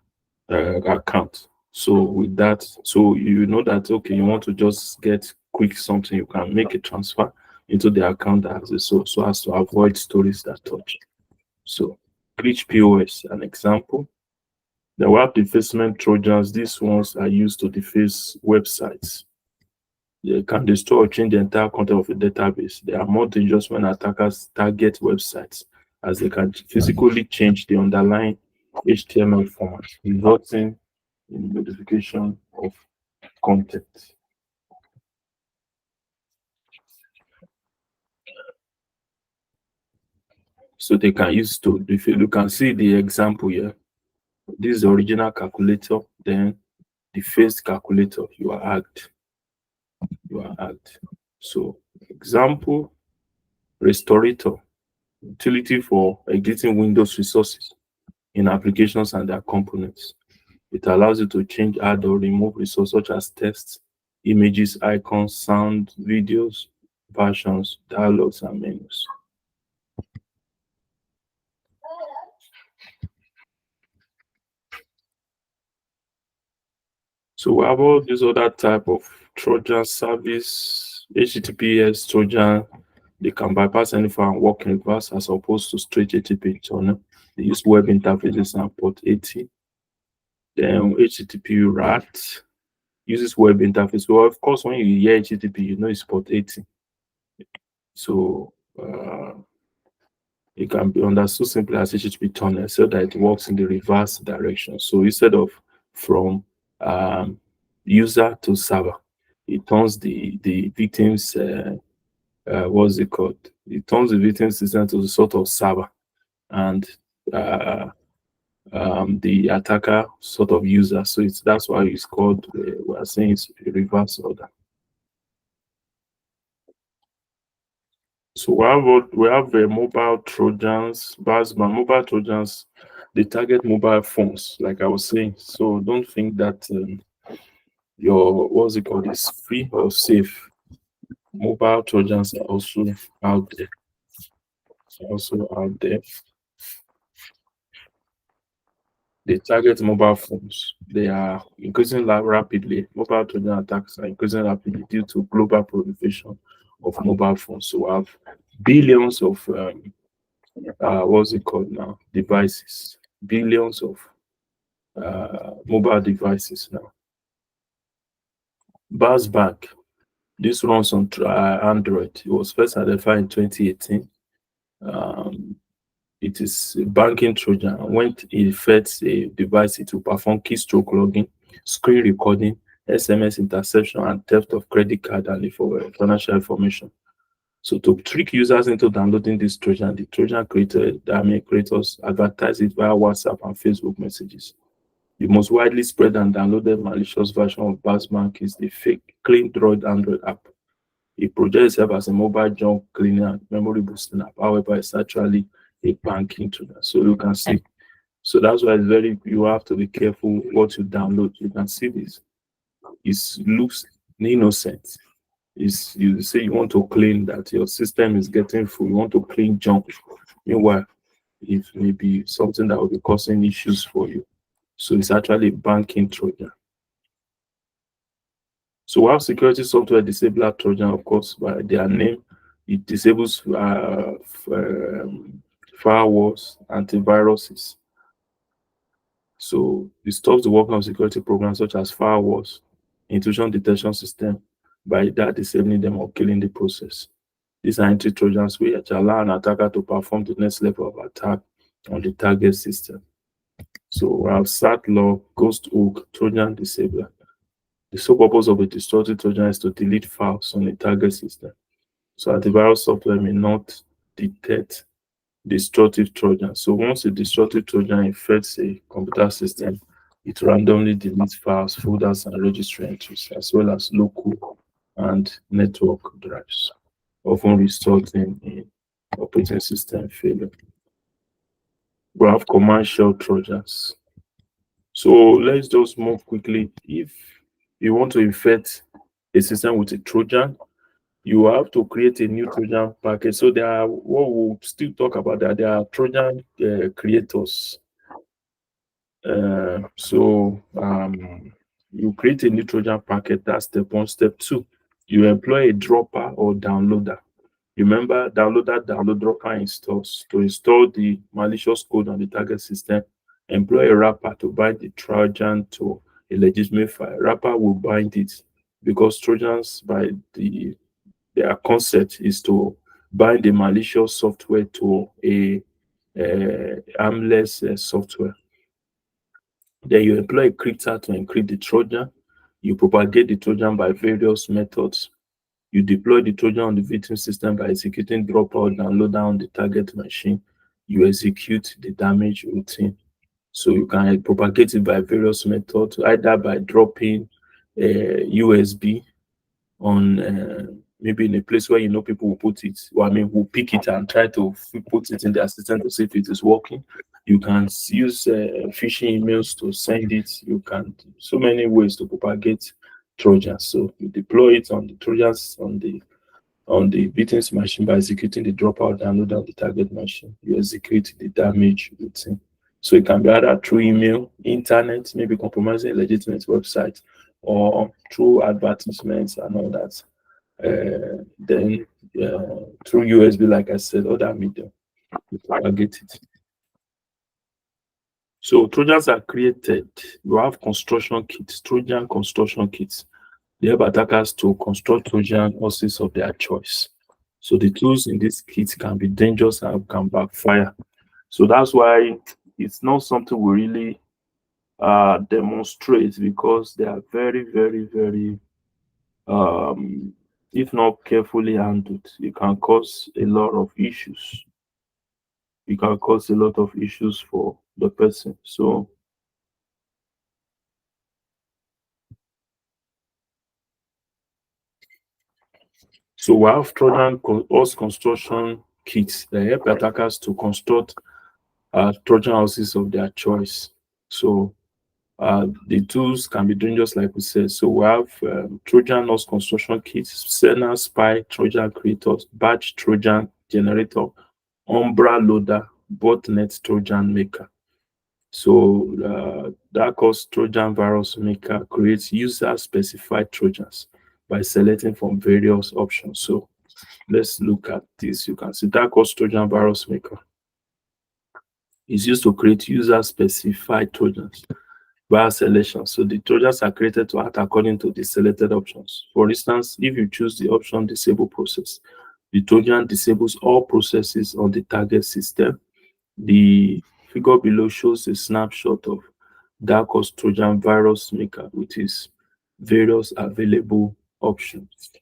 account. So with that, so you know that okay, you want to just get quick something, you can make a transfer into the account that has it, so as to avoid stories that touch. So glitch POS, an example. The web defacement trojans, these ones are used to deface websites. They can destroy or change the entire content of a database. They are more dangerous when attackers target websites, as they can physically change the underlying HTML format, resulting in modification of content. So they can use to, if you can see the example here, this is the original calculator, then the first calculator, you are hacked. So example, restorator, utility for editing Windows resources in applications and their components. It allows you to change, add, or remove resources such as text, images, icons, sound, videos, versions, dialogues, and menus. So we have all these other type of Trojan service, HTTPS Trojan. They can bypass any file and work in reverse as opposed to straight HTTP tunnel. They use web interfaces and port 80. Then HTTP RAT uses web interface. Well, of course, when you hear HTTP, you know it's port 80. So it can be understood simply as HTTP tunnel, so that it works in the reverse direction. So instead of from user to server, it turns the victim's what's it called? It turns the victim system to a sort of server, and the attacker sort of user. So that's why it's called. We are saying it's a reverse order. So we have mobile trojans, mobile trojans. They target mobile phones, like I was saying. So don't think that your what's it called is free or safe. Mobile trojans are also out there. They target mobile phones. They are increasing rapidly. Mobile trojan attacks are increasing rapidly due to global proliferation of mobile phones. So we have billions of what's it called now? Devices. Billions of mobile devices now. Bank. This runs on Android. It was first identified in 2018. It is a banking trojan. When it infects a device, it will perform keystroke logging, screen recording, SMS interception, and theft of credit card and financial information. So to trick users into downloading this trojan, the trojan creators advertise it via WhatsApp and Facebook messages. The most widely spread and downloaded malicious version of Bank is the fake clean droid Android app. it projects itself as a mobile junk cleaner and memory boosting app. However, it's actually a banking tool. So you can see. So that's why it's very, you have to be careful what you download. You can see this. It looks innocent. Is you say you want to clean that your system is getting full, you want to clean junk. Meanwhile, it may be something that will be causing issues for you. So it's actually a banking Trojan. So while security software disabler Trojan, of course, by their name, it disables firewalls, antiviruses. So it stops the working of security programs such as firewalls, intrusion detection system, by that disabling them or killing the process. These are entry Trojans which allow an attacker to perform the next level of attack on the target system. So we have SAT-log, ghost hook, Trojan disabler. The sole purpose of a destructive Trojan is to delete files on the target system. So antivirus software may not detect destructive Trojan. So once a destructive Trojan infects a computer system, it randomly deletes files, folders, and registry entries, as well as local and network drives, often resulting in operating system failure. We have commercial Trojans. So let's just move quickly. If you want to infect a system with a Trojan, you have to create a new Trojan package. So there are, what we'll still talk about that, there are Trojan creators. You create a new Trojan packet, that's step one. Step two, you employ a dropper or downloader. Remember, download dropper installs. To install the malicious code on the target system, employ a wrapper to bind the Trojan to a legitimate file. Wrapper will bind it because Trojans, by their concept, is to bind the malicious software to a harmless software. Then you employ a crypter to encrypt the Trojan. You propagate the Trojan by various methods. You deploy the Trojan on the victim system by executing drop out downloader on the target machine. You execute the damage routine. So you can propagate it by various methods, either by dropping USB on maybe in a place where you know people will put it, or I mean, will pick it and try to put it in their system to see if it is working. You can use phishing emails to send it. You can so many ways to propagate Trojans. So you deploy it on the Trojans on the victim's machine by executing the dropout download on the target machine. You execute the damage routine. So it can be either through email, internet, maybe compromising a legitimate website, or through advertisements and all that. Then through USB, like I said, other media, you propagate it. So Trojans are created. You have construction kits, Trojan construction kits. They help attackers to construct Trojan horses of their choice. So the tools in this kit can be dangerous and can backfire. So that's why it's not something we really demonstrate, because they are very, very, very, if not carefully handled, it can cause a lot of issues. It can cause a lot of issues for the person. So we have Trojan horse construction kits that help attackers to construct Trojan houses of their choice. So the tools can be dangerous, like we said. So we have Trojan horse construction kits, Senna Spy, Trojan creators, Batch Trojan generator, Umbra loader, botnet Trojan maker. So that cause Trojan virus maker creates user-specified Trojans by selecting from various options. So let's look at this. You can see that cause Trojan virus maker is used to create user-specified Trojans via selection. So the Trojans are created to act according to the selected options. For instance, if you choose the option disable process, the Trojan disables all processes on the target system. The figure below shows a snapshot of Darkos Trojan virus maker with its various available options.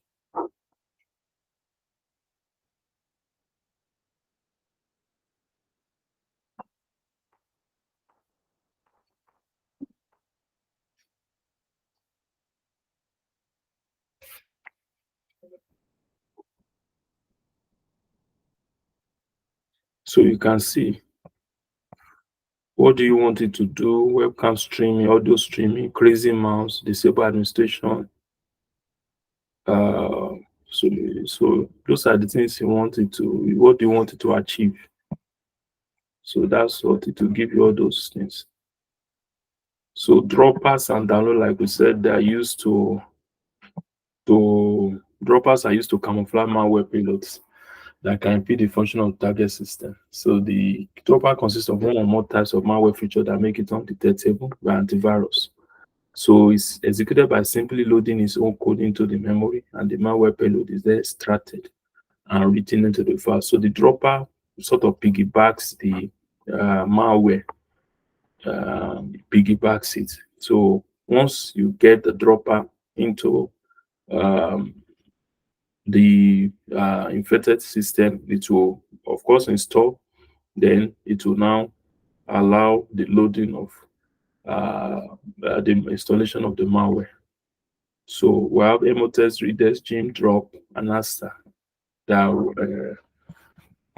So you can see, what do you want it to do? Webcam streaming, audio streaming, crazy mouse, disable administration. Uh, so those are the things you want it to. What do you want it to achieve? So that's what it will give you, all those things. So droppers and download, like we said, they are used to droppers are used to camouflage malware payloads that can impede the function of the target system. So the dropper consists of one or more types of malware features that make it undetectable by antivirus. So it's executed by simply loading its own code into the memory, and the malware payload is then extracted and written into the file. So the dropper sort of piggybacks the malware, piggybacks it. So once you get the dropper into um, the infected system, it will, of course, install. Then it will now allow the loading of the installation of the malware. So we have Emotex, Redex, Gym, Drop, and Asta that are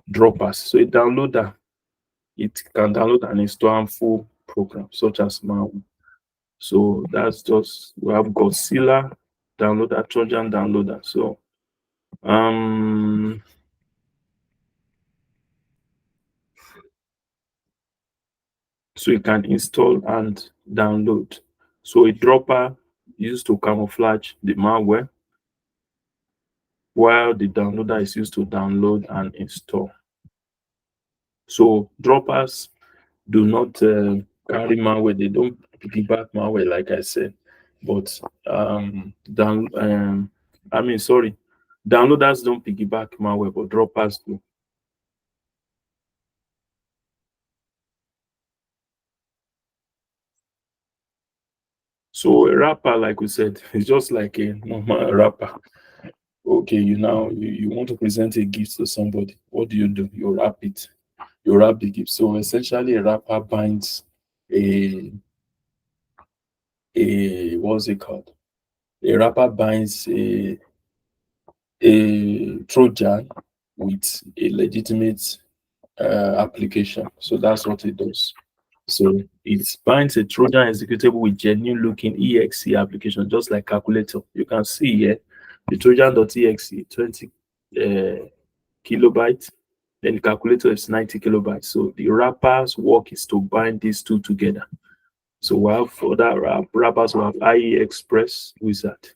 droppers. So a downloader, it can download and install harmful programs such as malware. So that's just, we have Godzilla downloader, Trojan downloader. So so you can install and download. So a dropper used to camouflage the malware, while the downloader is used to download and install. So droppers do not carry malware. They don't piggyback malware, like I said. But downloaders don't piggyback malware, but droppers do. So a wrapper, like we said, is just like a normal wrapper. Okay, you want to present a gift to somebody. What do? You wrap it. You wrap the gift. So essentially, a wrapper binds a what's it called? A wrapper binds a Trojan with a legitimate application. So that's what it does. So it binds a Trojan executable with genuine looking exe application, just like calculator. You can see here the Trojan.exe 20 kilobytes, then the calculator is 90 kilobytes. So the wrapper's work is to bind these two together. So we have other wrappers, we have IE Express Wizard.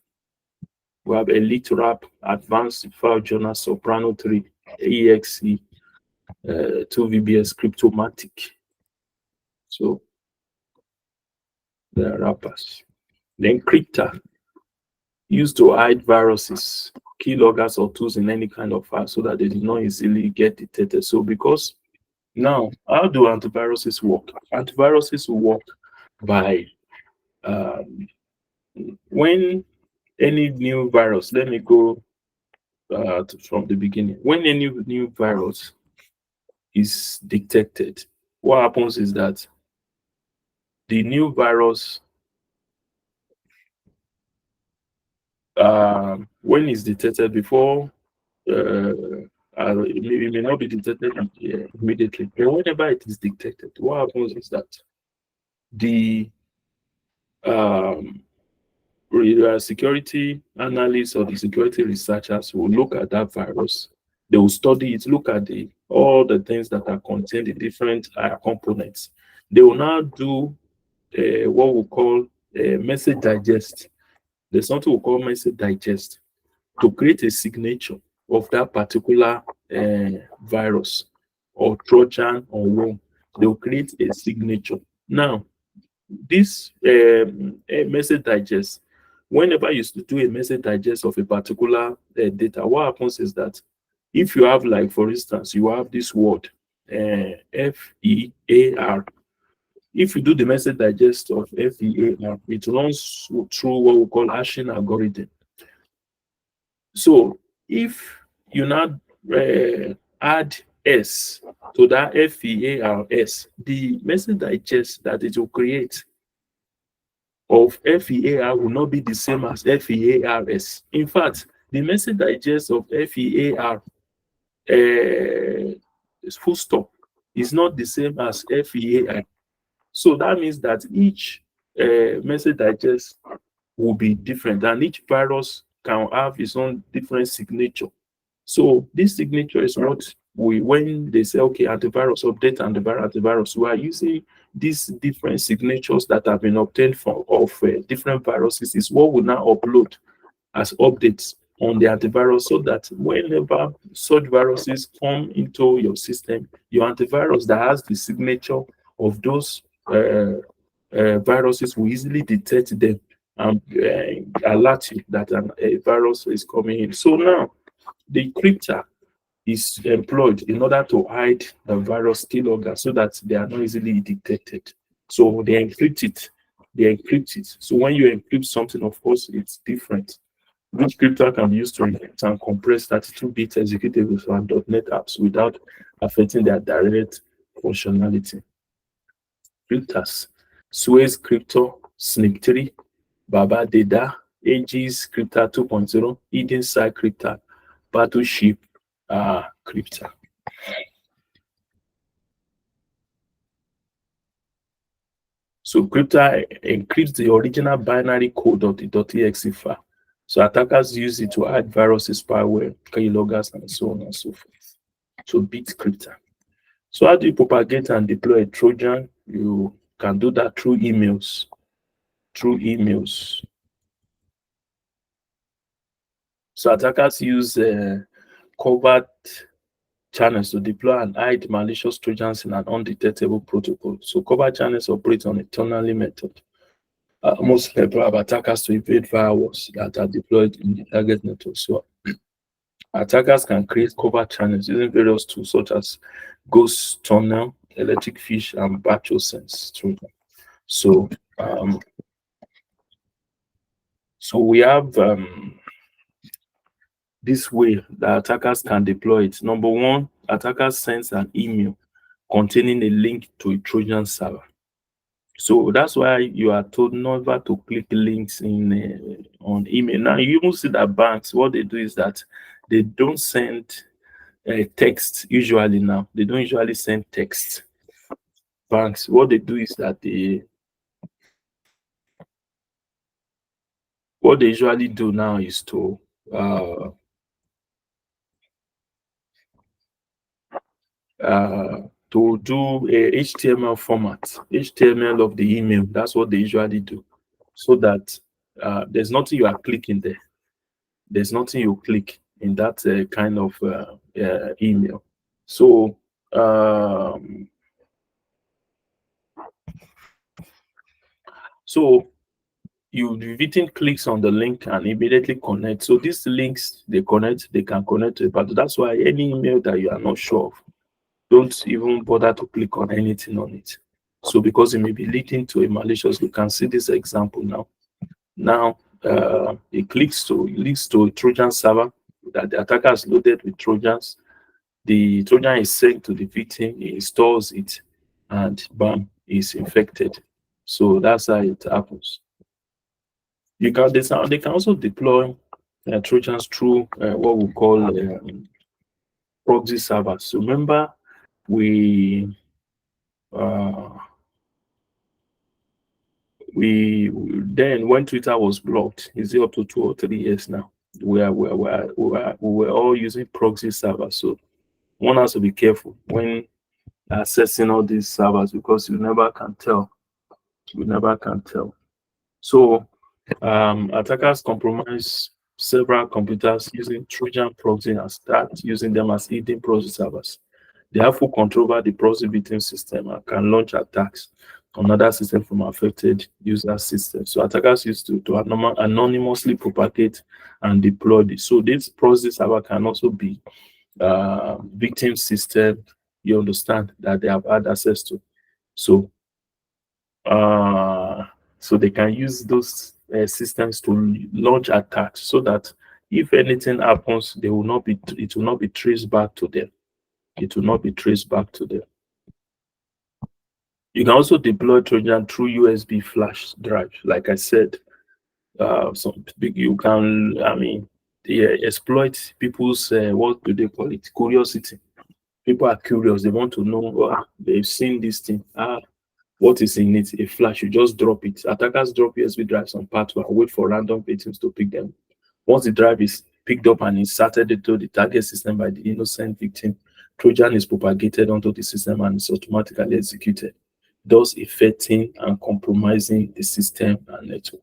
We have Elite Wrap, Advanced File Journal, Soprano 3, EXE, 2VBS, Cryptomatic. So the wrappers. Then Crypta, used to hide viruses, keyloggers or tools in any kind of file so that they did not easily get detected. So because now, how do antiviruses work? Antiviruses work by when any new virus, let me go from the beginning. When any new virus is detected, what happens is that the new virus, when it's detected before, it may not be detected immediately, but whenever it is detected, what happens is that the security analysts or the security researchers will look at that virus. They will study it, look at all the things that are contained in different components. They will now do what we call message digest. There's something we call message digest to create a signature of that particular virus or Trojan or worm. They will create a signature. Now, this message digest, whenever you do a message digest of a particular data, what happens is that if you have, like, for instance, you have this word FEAR. If you do the message digest of FEAR, it runs through what we call hashing algorithm. So if you now add S to that FEARS, the message digest that it will create of FEAR will not be the same as FEARS. In fact, the message digest of FEAR It's full stop. It's not the same as FEAI. So that means that each message digest will be different, and each virus can have its own different signature. So this signature is what when they say, okay, antivirus update, antivirus, we are using these different signatures that have been obtained from different viruses is what we now upload as updates on the antivirus, so that whenever such viruses come into your system, your antivirus that has the signature of those viruses will easily detect them and alert you that a virus is coming in. So now the crypter is employed in order to hide the virus keylogger so that they are not easily detected. So they encrypt it. They encrypt it. So when you encrypt something, of course, it's different. Which crypter can be used to encrypt and compress 32-bit executables and .NET apps without affecting their direct functionality. Crypters: Suez Crypto, Snip 3, Baba Deda, Aegis Crypter 2.0, Eden Side Crypter, Battleship Crypter. So crypter encrypts the original binary code of the .exe file. So attackers use it to hide viruses, spyware, keyloggers, and so on and so forth. So bit crypter. So how do you propagate and deploy a Trojan? You can do that through emails. Through emails. So attackers use covert channels to deploy and hide malicious Trojans in an undetectable protocol. So covert channels operate on a tunneling method. Most people have attackers to evade firewalls that are deployed in the target network. So attackers can create covert channels using various tools such as Ghost Tunnel, Electric Fish, and BatchoSense. So we have this way that attackers can deploy it. Number one, attackers sends an email containing a link to a Trojan server. So that's why you are told never to click links in on email. Now you even see that banks, what they do is that they don't send text usually. Now they don't usually send text. Banks, what they do is that what they usually do now is to do a HTML format, HTML of the email. That's what they usually do, so that there's nothing you are clicking there. There's nothing you click in that kind of email. So you've written clicks on the link and immediately connect. So these links they can connect to it. But that's why any email that you are not sure of, don't even bother to click on anything on it. So because it may be leading to a malicious, you can see this example now. Now it leads to a Trojan server that the attacker has loaded with Trojans. The Trojan is sent to the victim, he installs it, and bam, is infected. So that's how it happens. They can also deploy Trojans through what we call proxy servers. So remember, we then when Twitter was blocked, is it up to 2 or 3 years now? We were all using proxy servers. So one has to be careful when accessing all these servers, because you never can tell. You never can tell. So attackers compromise several computers using Trojan proxy and start using them as hidden proxy servers. They have full control over the proxy victim system and can launch attacks on other systems from affected user systems. So attackers used to anonymously propagate and deploy this. So this proxy server can also be victim system, you understand, that they have had access to. So they can use those systems to launch attacks, so that if anything happens, it will not be traced back to them. It will not be traced back to them. You can also deploy Trojan through USB flash drive. Like I said, you can, exploit people's, what do they call it? Curiosity. People are curious. They want to know. They've seen this thing. What is in it? A flash. You just drop it. Attackers drop USB drives on pathway and wait for random victims to pick them. Once the drive is picked up and inserted into the target system by the innocent victim, Trojan is propagated onto the system and is automatically executed, thus affecting and compromising the system and network.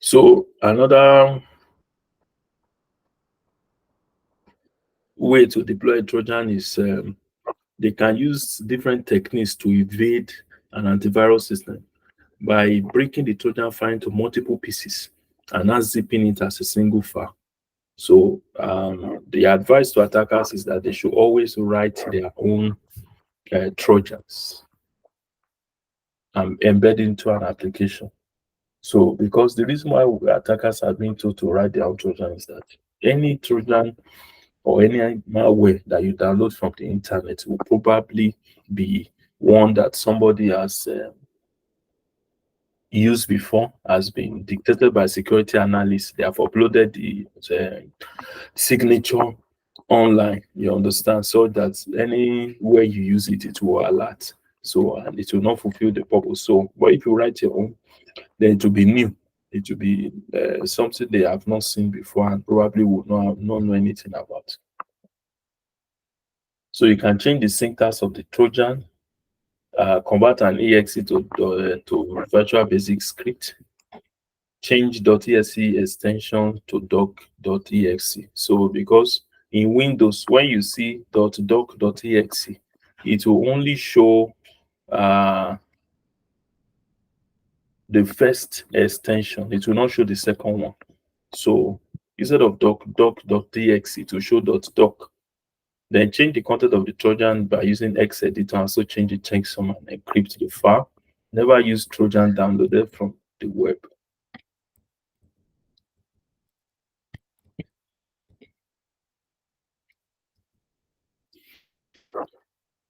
So another way to deploy Trojan is they can use different techniques to evade an antivirus system by breaking the Trojan file into multiple pieces and not zipping it as a single file. So the advice to attackers is that they should always write their own Trojans and embed into an application. So because the reason why attackers are being told to write their own Trojan is that any Trojan or any malware that you download from the internet will probably be one that somebody has used before, has been dictated by security analysts. They have uploaded the signature online, you understand, so that anywhere you use it, it will alert. So and it will not fulfill the purpose. So, but if you write your own, then it will be new. It will be something they have not seen before and probably would not know anything about. So you can change the syntax of the Trojan, convert an exe to virtual basic script, change .exe extension to doc.exe. So because in Windows, when you see .doc.exe, it will only show the first extension. It will not show the second one. So instead of doc.exe, it will show .doc. Then change the content of the Trojan by using X-Editor and also change the checksum and encrypt the file. Never use Trojan downloaded from the web.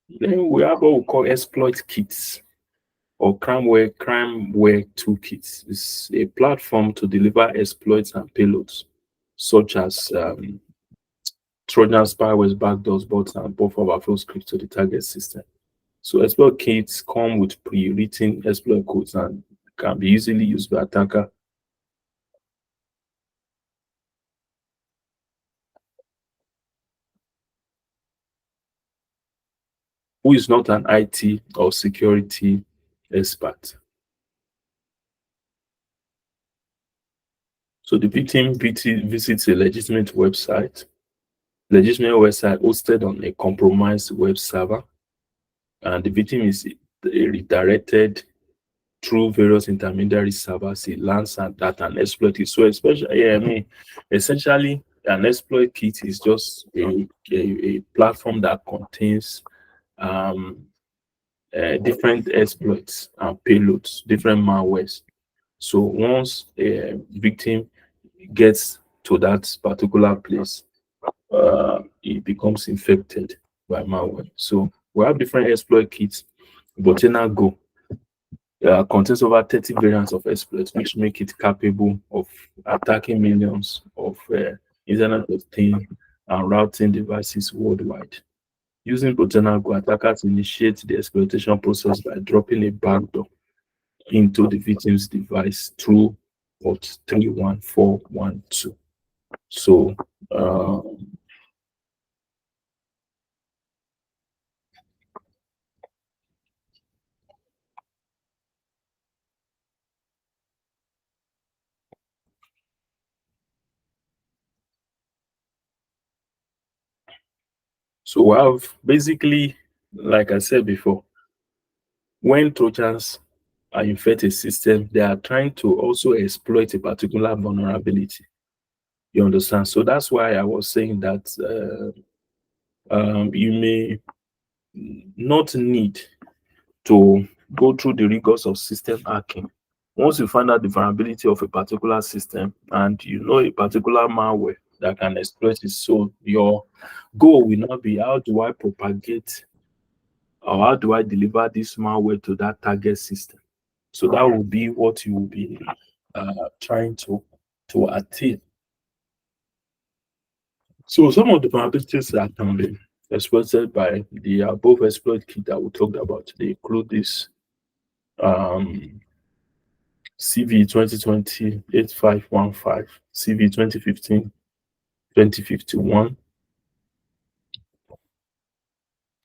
Then we have what we call exploit kits or crimeware toolkits. It's a platform to deliver exploits and payloads, such as Trojan spyware, backdoors, bots, and buffer overflow scripts to the target system. So exploit kits come with pre-written exploit codes and can be easily used by attacker. Who is not an IT or security expert. So the victim visits a legitimate website hosted on a compromised web server, and the victim is redirected through various intermediary servers. He learns that an exploit is so especially. Essentially, an exploit kit is just a platform that contains different exploits and payloads, different malwares. So once a victim gets to that particular place, it becomes infected by malware. So we have different exploit kits. Botena Go contains over 30 variants of exploits, which make it capable of attacking millions of Internet of Things and routing devices worldwide. Using Botena Go, attackers initiate the exploitation process by dropping a backdoor into the victim's device through port 31412. So so we have basically, like I said before, when Trojans are infect a system, they are trying to also exploit a particular vulnerability. You understand? So that's why I was saying that you may not need to go through the rigors of system hacking. Once you find out the vulnerability of a particular system and you know a particular malware that can exploit it, so your goal will not be how do I propagate or how do I deliver this malware to that target system? So that will be what you will be trying to attain. So some of the vulnerabilities that can be exploited by the above exploit kit that we talked about today include this um, CV 2020 8515, CV 2015 2051.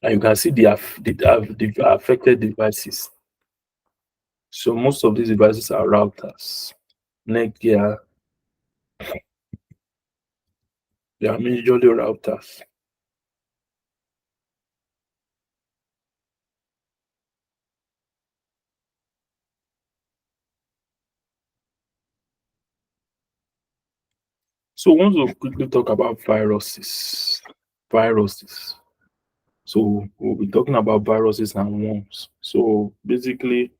And you can see the affected devices. So most of these devices are routers. Netgear, they are majorly routers. So once we quickly talk about viruses. Viruses. So we'll be talking about viruses and worms. So basically,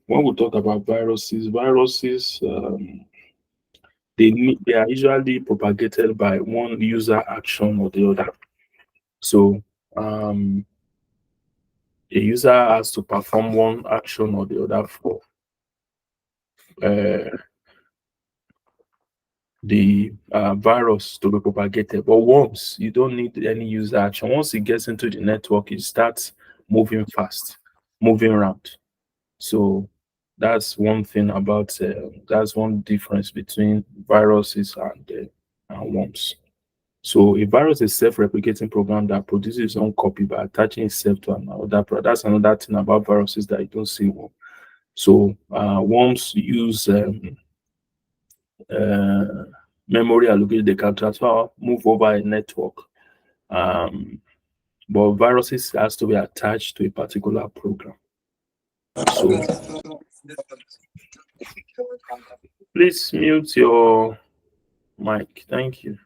when we talk about viruses, they are usually propagated by one user action or the other. So a user has to perform one action or the other for uh, the virus to be propagated. But once you don't need any user action, once it gets into the network, it starts moving fast, moving around. So that's one thing about that's one difference between viruses and worms. So a virus is self-replicating program that produces its own copy by attaching itself to another product. That's another thing about viruses that you don't see. So worms use uh, memory allocated. They can transfer, move over a network. Um, but viruses has to be attached to a particular program. So please mute your mic. Thank you.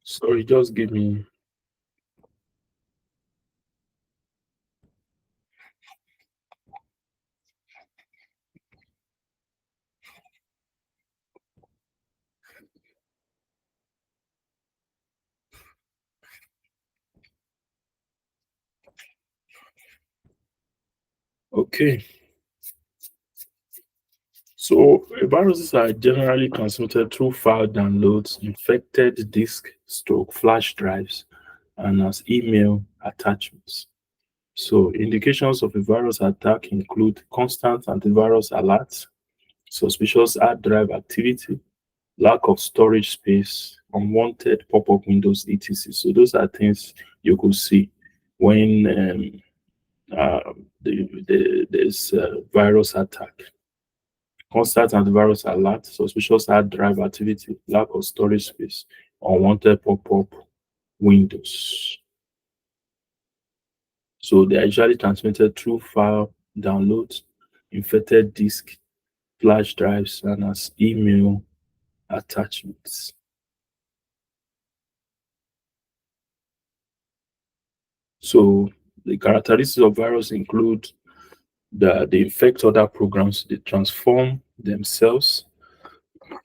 Sorry, just give me. Okay. So viruses are generally transmitted through file downloads, infected disk, stroke, flash drives, and as email attachments. So indications of a virus attack include constant antivirus alerts, suspicious hard drive activity, lack of storage space, unwanted pop-up windows, etc. So those are things you could see when there's a virus attack. Constant antivirus alert, suspicious hard drive activity, lack of storage space, unwanted pop-up windows. So they are usually transmitted through file downloads, infected disk, flash drives, and as email attachments. So the characteristics of virus include they infect other programs, they transform themselves,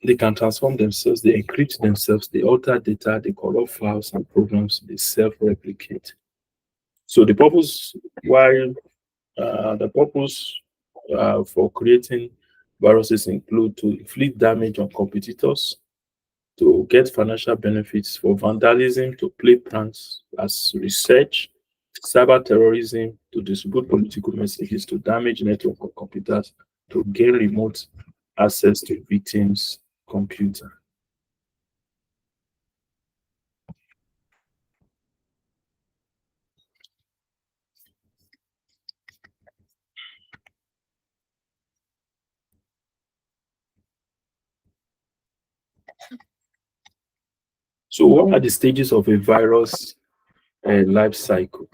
they can transform themselves, they encrypt themselves, they alter data, they corrupt files and programs, they self-replicate. So the purpose for creating viruses include to inflict damage on competitors, to get financial benefits, for vandalism, to play pranks as research, cyber terrorism, to distribute political messages, to damage network of computers, to gain remote access to victims' computer. So, what are the stages of a virus life cycle?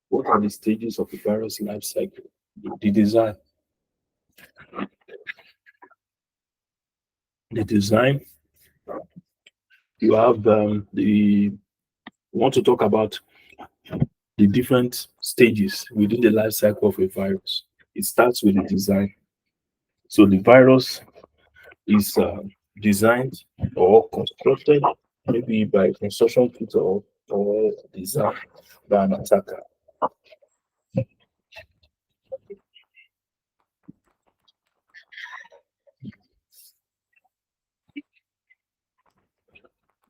What are the stages of a virus life cycle? The design. The design. You have the. We want to talk about the different stages within the life cycle of a virus. It starts with the design. So the virus is designed or constructed maybe by construction kit or designed by an attacker.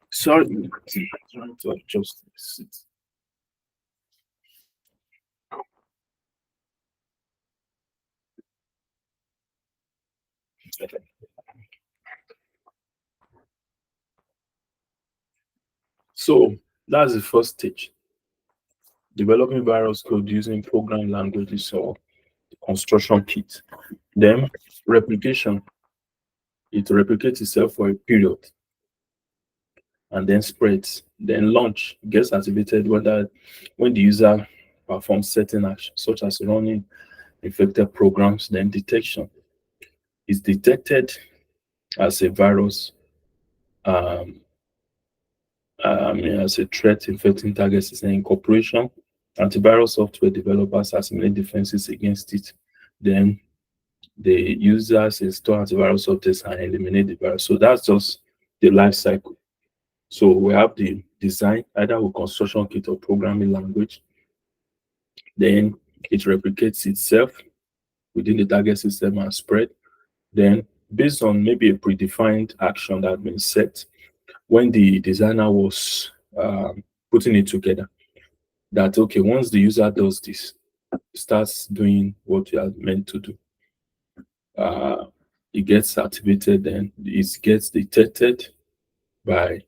Sorry, I'm trying to adjust this. So that's the first stage. Developing virus code using program languages or construction kit. Then replication. It replicates itself for a period and then spreads. Then launch gets activated whether when the user performs certain actions, such as running infected programs. Then detection is detected as a virus, um, as a threat infecting target system. Incorporation, antivirus software developers assimilate defenses against it. Then the users install antivirus software and eliminate the virus. So that's just the life cycle. So we have the design, either with construction kit or programming language. Then it replicates itself within the target system and spread. Then, based on maybe a predefined action that has been set when the designer was putting it together, that okay, once the user does this, starts doing what you are meant to do, uh, it gets activated, then it gets detected by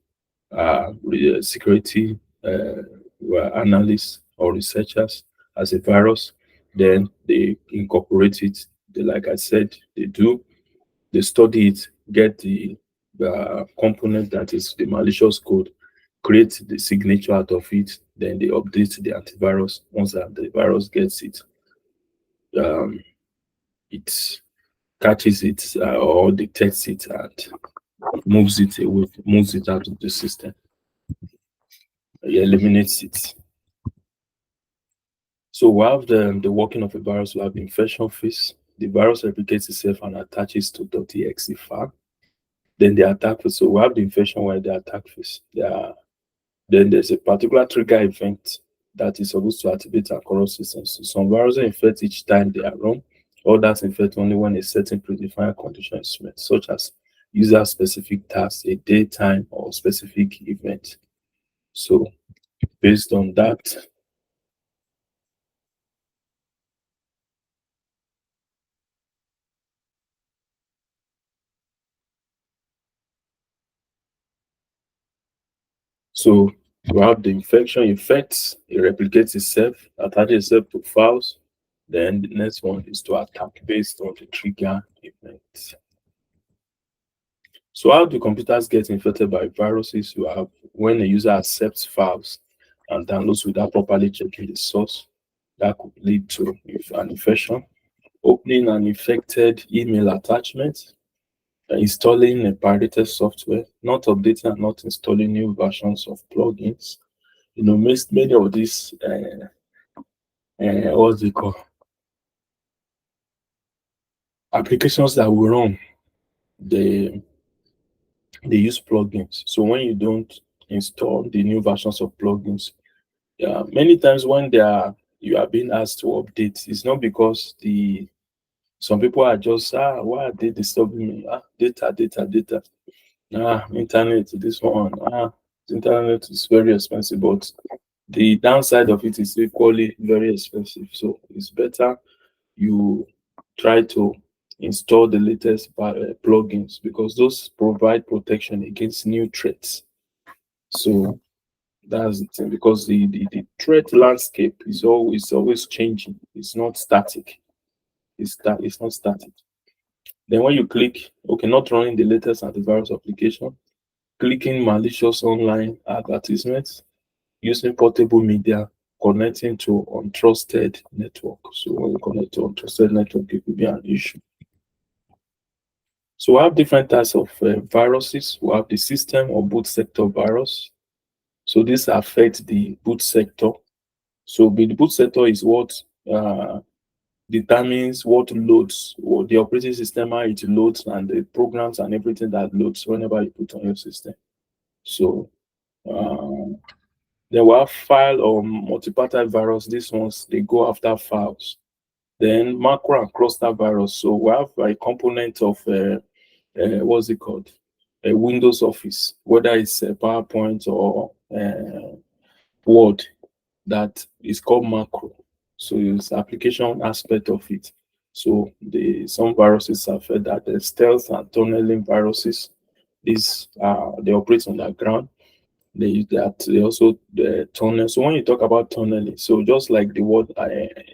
security analysts or researchers as a virus. Then they incorporate it. Like I said, they study it, get the component that is the malicious code, create the signature out of it, then they update the antivirus. Once the antivirus gets it, um, it catches it or detects it and moves it away, moves it out of the system. It eliminates it. So we have the working of a virus. We have the infection phase. The virus replicates itself and attaches to .exe file. Then the attack phase. So we have the infection while the attack phase. Then there's a particular trigger event that is supposed to activate our corrupt systems. So some viruses infect each time they are run. Others infect only when a certain predefined condition is met, such as user-specific task, a daytime, or specific event. So based on that, so we have the infection infects, it replicates itself, attaches itself to files. Then the next one is to attack based on the trigger event. So how do computers get infected by viruses? You have when a user accepts files and downloads without properly checking the source, that could lead to an infection. Opening an infected email attachment, installing a pirated software, not updating and not installing new versions of plugins. Many of these, what's it called, applications that we run, they use plugins. So when you don't install the new versions of plugins, many times when you are being asked to update, it's not because some people are just why are they disturbing me? Data. Internet, this one. Internet is very expensive, but The downside of it is equally very expensive. So it's better you try to install the latest plugins because those provide protection against new threats. So that's the thing because the threat landscape is always changing. It's not static. It's not static. Then when you click, okay, not running the latest antivirus application, clicking malicious online advertisements, using portable media, connecting to untrusted network. So when you connect to untrusted network, it could be an issue. So we have different types of viruses. We have the system or boot sector virus. So this affects the boot sector. So the boot sector is what determines what loads or the operating system how it loads and the programs and everything that loads whenever you put on your system. So uh, then we have file or multi-party virus. These ones they go after files. Then macro and cluster virus. So we have a component of what's it called? A Windows Office, whether it's a PowerPoint or Word, that is called macro. So it's application aspect of it. So the some viruses affect that. The stealth and tunneling viruses. These they operate on the ground. They use that. They also the tunnel. So when you talk about tunneling, so just like the word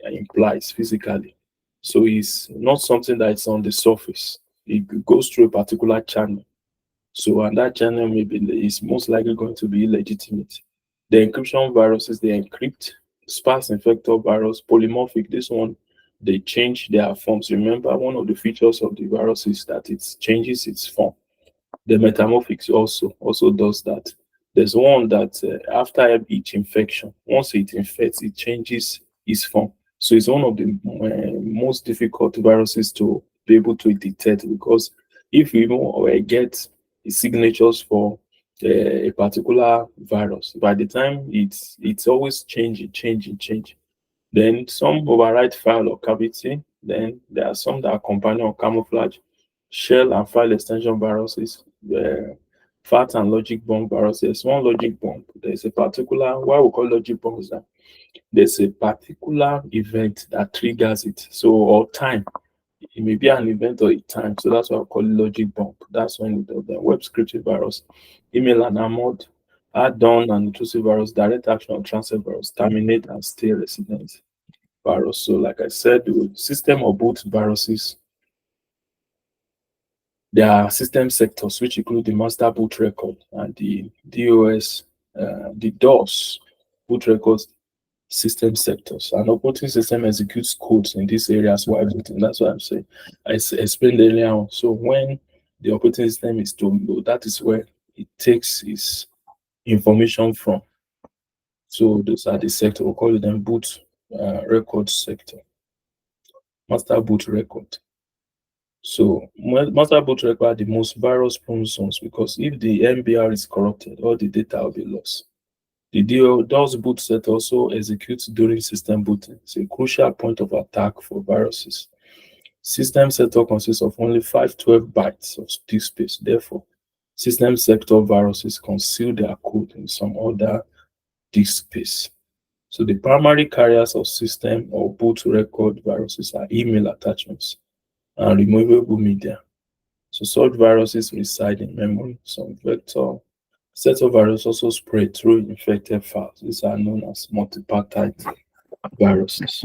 implies physically, so it's not something that is on the surface. It goes through a particular channel. So and that channel maybe is most likely going to be illegitimate. The encryption viruses they encrypt. Sparse infector virus, polymorphic. This one they change their forms. Remember, one of the features of the virus is that it changes its form. The metamorphics also does that. There's one that after each infection, once it infects, it changes its form. So it's one of the most difficult viruses to be able to detect because if you even get signatures for a particular virus, by the time it's always changing. Then some override file or cavity. Then there are some that are companion or camouflage, shell and file extension viruses, fat and logic bomb viruses. One logic bomb, there's a particular, why we call logic bomb is that there's a particular event that triggers it. So, or time. It may be an event or a time. So that's why I call it logic bomb. That's when it does the web scripting virus, email and armored, add-on and intrusive virus, direct action or transfer virus, terminate and stay resident virus. So, like I said, the system or boot viruses, there are system sectors which include the master boot record and the DOS, the DOS boot records system sectors. And operating system executes codes in these areas while booting. That's what I'm saying. Explained earlier on. So when the operating system is to load, that is where it takes its information from. So those are the sector. We call them boot record sector, master boot record. So master boot record are the most virus-prone zones because if the MBR is corrupted, all the data will be lost. The DOS boot set also executes during system booting. It's a crucial point of attack for viruses. System sector consists of only 512 bytes of disk space. Therefore, system sector viruses conceal their code in some other disk space. So the primary carriers of system or boot record viruses are email attachments and removable media. So such viruses reside in memory. Some vector set of viruses also spread through infected files. These are known as multipartite viruses.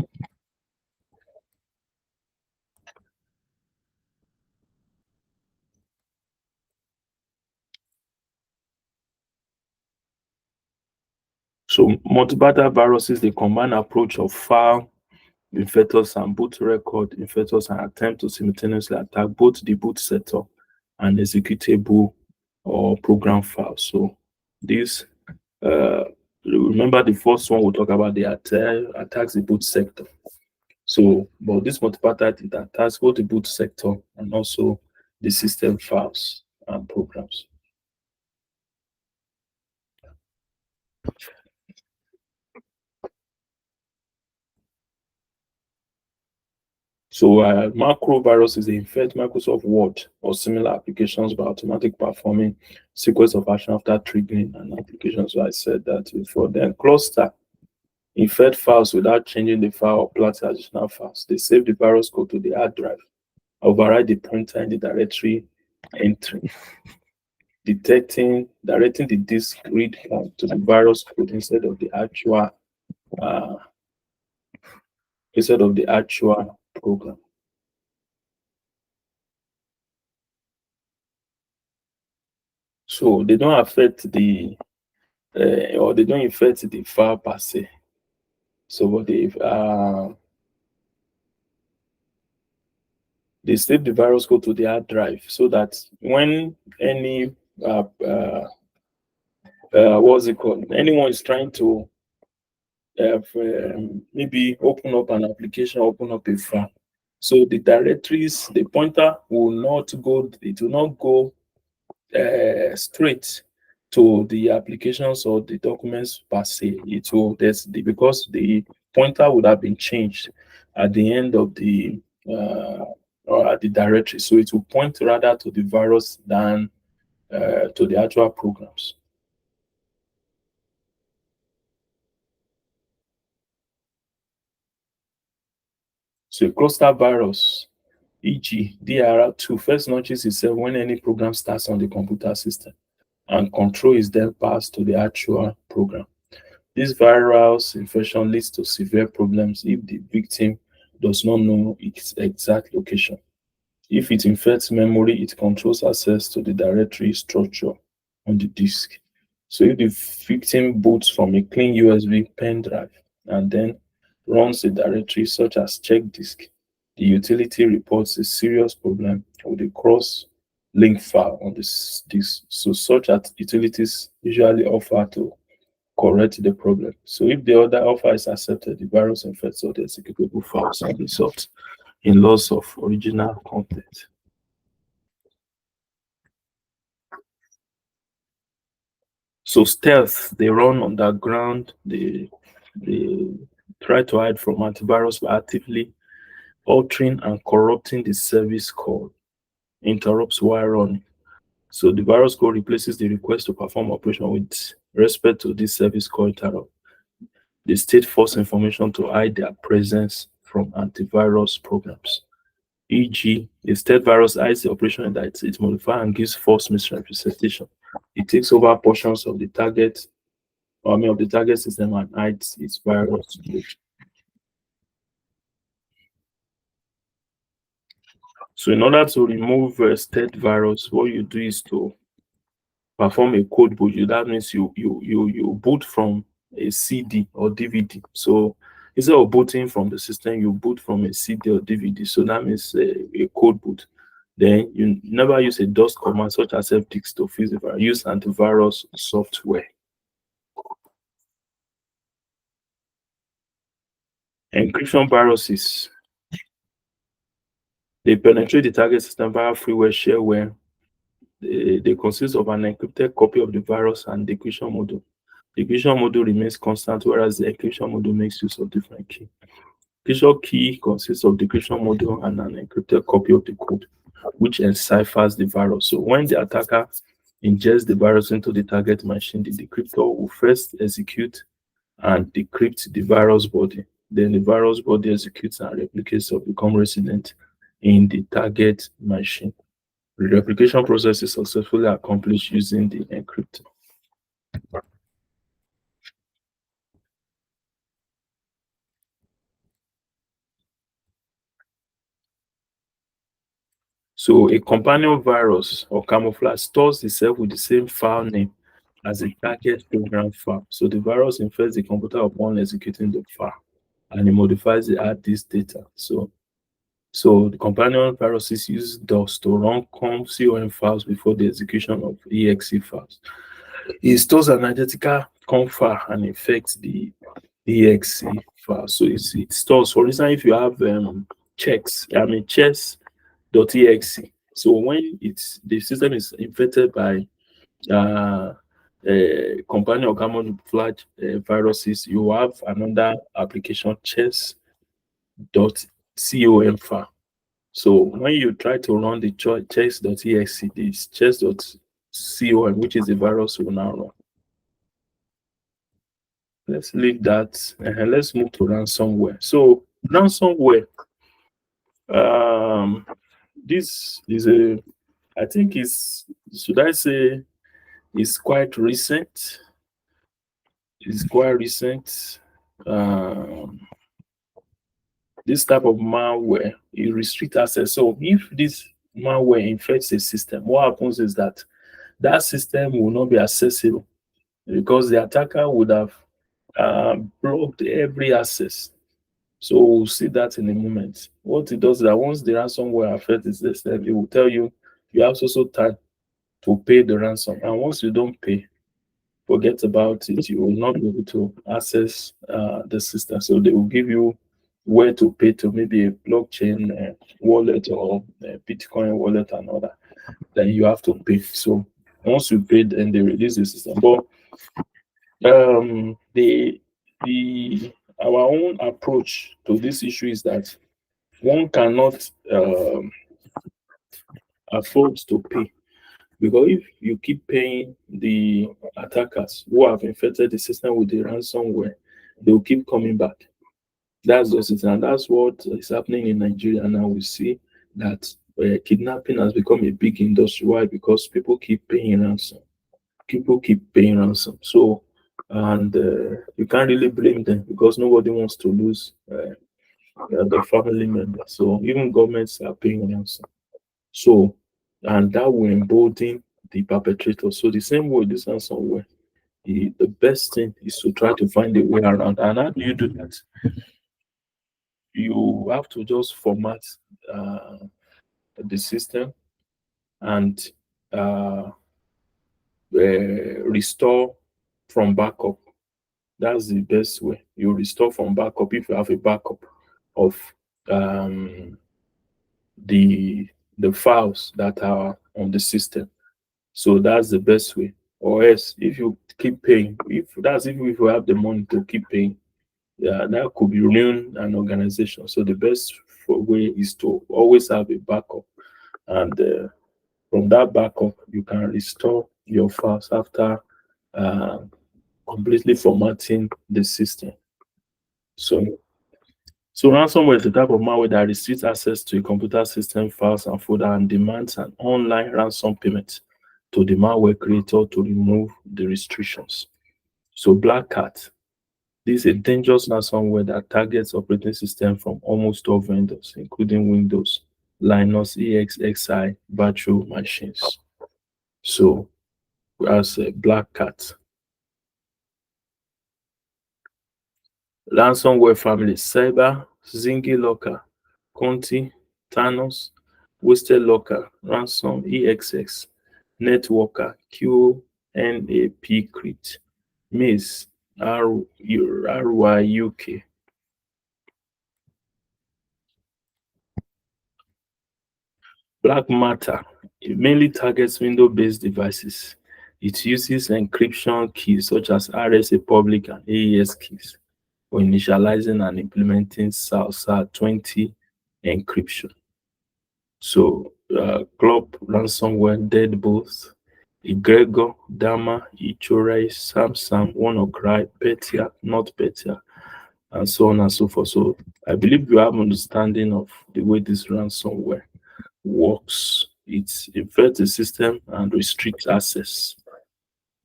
So multipartite viruses, they combine approach of file infectors and boot record infectors and attempt to simultaneously attack both the boot setup and executable or program files. So this remember the first one we talk about the attacks the boot sector. So, but this multipartite it attacks both the boot sector and also the system files and programs. So macro viruses, they infect Microsoft Word or similar applications by automatic performing sequence of action after triggering an application. So I said that before. Then cluster infect files without changing the file or planting additional files. They save the virus code to the hard drive, override the pointer in the directory entry, directing the disk read point to the virus code uh, instead of the actual program. So they don't affect the or they don't infect the file per se. So what they save the virus code to the hard drive so that when any what's it called? Anyone is trying to maybe open up an application, open up a file. So the directories, the pointer will not go. It will not go straight to the applications or the documents per se. It will because the pointer would have been changed at the end of the or at the directory. So it will point rather to the virus than to the actual programs. So a cluster virus, e.g., DR2, first launches itself when any program starts on the computer system, and control is then passed to the actual program. This virus infection leads to severe problems if the victim does not know its exact location. If it infects memory, it controls access to the directory structure on the disk. So if the victim boots from a clean USB pen drive and then runs a directory such as check disk, the utility reports a serious problem with a cross link file on this disk. So such as utilities usually offer to correct the problem. So if the other offer is accepted, the virus infects all the executable files and results in loss of original content. So stealth, they run underground, they try to hide from antivirus by actively altering and corrupting the service code, interrupts while running. So the virus code replaces the request to perform operation with respect to this service call interrupt. The state false information to hide their presence from antivirus programs. E.g., a state virus hides the operation that it modifies and gives false misrepresentation. It takes over portions of the target, of the target system and hides its virus. So in order to remove a state virus, what you do is to perform a code boot. That means you boot from a CD or DVD. So instead of booting from the system, you boot from a CD or DVD. So that means a code boot. Then you never use a DOS command such as fdix to fix the virus. Use antivirus software. Encryption viruses, they penetrate the target system via freeware shareware. They consist of an encrypted copy of the virus and the decryption module. The decryption module remains constant, whereas the encryption module makes use of different key. Decryption key consists of the decryption module and an encrypted copy of the code, which enciphers the virus. So when the attacker injects the virus into the target machine, the decryptor will first execute and decrypt the virus body. Then the virus body executes and replicates to become resident in the target machine. The replication process is successfully accomplished using the encryptor. So a companion virus or camouflage stores itself with the same file name as a target program file. So the virus infects the computer upon executing the file and it modifies the hard disk data. So the companion viruses use DOS to run COM files before the execution of exe files. It stores an identical COM file and infects the exe file. So it stores, for instance, if you have chess.exe. So when the system is infected by companion or camouflage viruses, you have another application chess.exe COM file. So when you try to run the chess.exe, this chess.com, which is the virus will now run. Let's leave that and let's move to ransomware. So ransomware, um, this is I think should I say, it's quite recent. It's quite recent. Um, this type of malware, it restricts access. So if this malware infects a system, what happens is that that system will not be accessible because the attacker would have blocked every access. So we'll see that in a moment. What it does is that once the ransomware affects the system, it will tell you you have also time to pay the ransom. And once you don't pay, forget about it. You will not be able to access the system. So they will give you where to pay to, maybe a blockchain wallet or a Bitcoin wallet and all that. Then you have to pay. So once you pay, then they release the system. But the our own approach to this issue is that one cannot afford to pay, because if you keep paying the attackers who have infected the system with the ransomware, they will keep coming back. That's just it, and that's what is happening in Nigeria now. We see that kidnapping has become a big industry. Why? Because people keep paying ransom. People keep paying ransom. So, and you can't really blame them because nobody wants to lose the family member. So even governments are paying ransom. So, and that will embolden the perpetrator. So the same way this ransomware, the best thing is to try to find a way around. And how do you do that? You have to just format uh, the system and uh, restore from backup. That's the best way. You restore from backup if you have a backup of um, the files that are on the system. So that's the best way. Or else, if you keep paying, if you have the money to keep paying, yeah, that could be ruin an organization. So the best way is to always have a backup, and from that backup, you can restore your files after uh, completely formatting the system. So, ransomware is a type of malware that restricts access to a computer system, files, and folder, and demands an online ransom payment to the malware creator to remove the restrictions. So, Black Cat, this is a dangerous ransomware that targets operating systems from almost all vendors, including Windows, Linux, EXXI, virtual machines. So, as a Black Cat. Ransomware family: Cyber, Zingy Locker, Conti, Thanos, Wasted Locker, Ransom, EXX, Networker, QNAP Crypt, Maze, RYUK. Black Matter, it mainly targets Windows-based devices. It uses encryption keys such as RSA public and AES keys for initializing and implementing SAR20 encryption. So, Club ransomware, Deadbolt, Egregor, Dama, Ichorai, Samsung, WannaCry, Petya, not Petya, and so on and so forth. So, I believe you have understanding of the way this ransomware works. It infects the system and restricts access.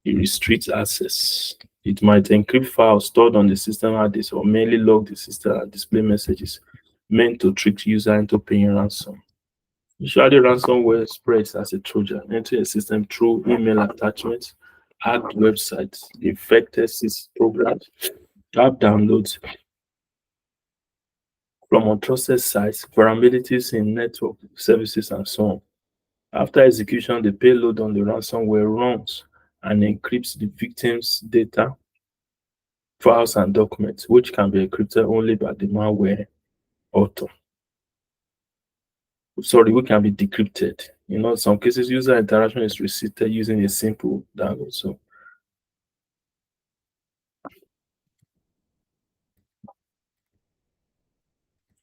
It restricts access. It might encrypt files stored on the system hard disk or mainly log the system and display messages meant to trick user into paying ransom. Usually, ransomware spreads as a Trojan into a system through email attachments, hacked websites, infected programs, app downloads from untrusted sites, vulnerabilities in network services, and so on. After execution, the payload on the ransomware runs and encrypts the victim's data, files, and documents, which can be encrypted only by the malware author. Sorry, which can be decrypted. In some cases, user interaction is restricted using a simple download.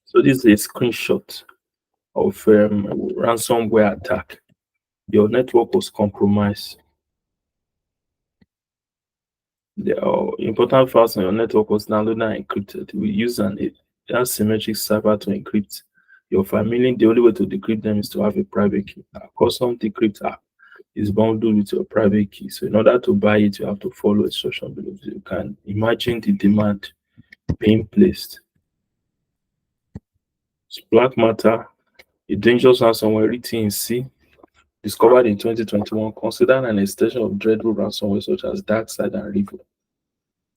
So this is a screenshot of ransomware attack. Your network was compromised. The important files on your network was downloaded and encrypted. We use an asymmetric cipher to encrypt your file, meaning the only way to decrypt them is to have a private key. Our custom decrypt app is bundled with your private key. So in order to buy it, you have to follow instruction below. You can imagine the demand being placed. So black matter, a dangerous ransomware written in C, discovered in 2021, considered an extension of dreadful ransomware such as Darkside and River.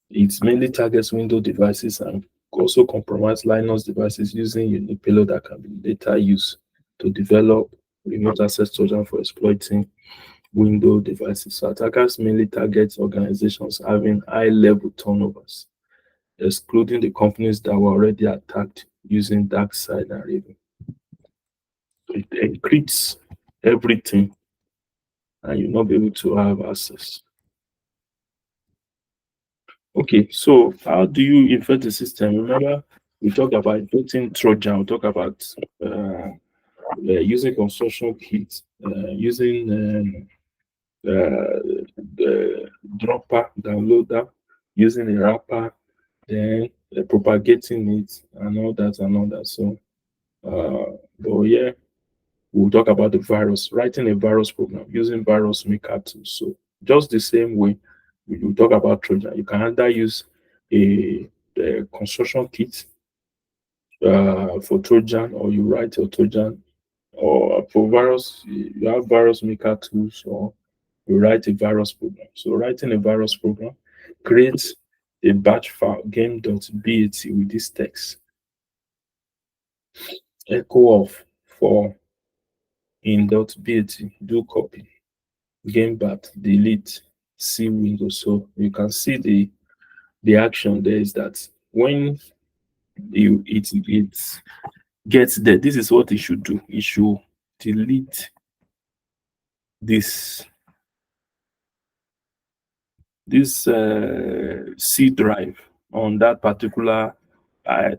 It mainly targets Windows devices and also compromise Linux devices using unique payload that can be later used to develop remote access trojan for exploiting Windows devices. So attackers mainly target organizations having high-level turnovers, excluding the companies that were already attacked using DarkSide and Raven. It encrypts everything and you'll not be able to have access. Okay, so how do you infect the system? Remember, we talked about infecting Trojan, we talked about using construction kits, using the dropper, downloader, using a wrapper, then propagating it and all that and all that. So, but yeah, we'll talk about the virus, writing a virus program using virus maker tools. So just the same way we will talk about Trojan, you can either use a construction kit for Trojan, or you write your Trojan, or for virus, you have virus maker tools, or you write a virus program. So writing a virus program, create a batch file game.bat with this text, echo of for in.bat, do copy, game.bat, delete, C window. So you can see the action there is that when it gets there, this is what it should do. It should delete this C drive on that particular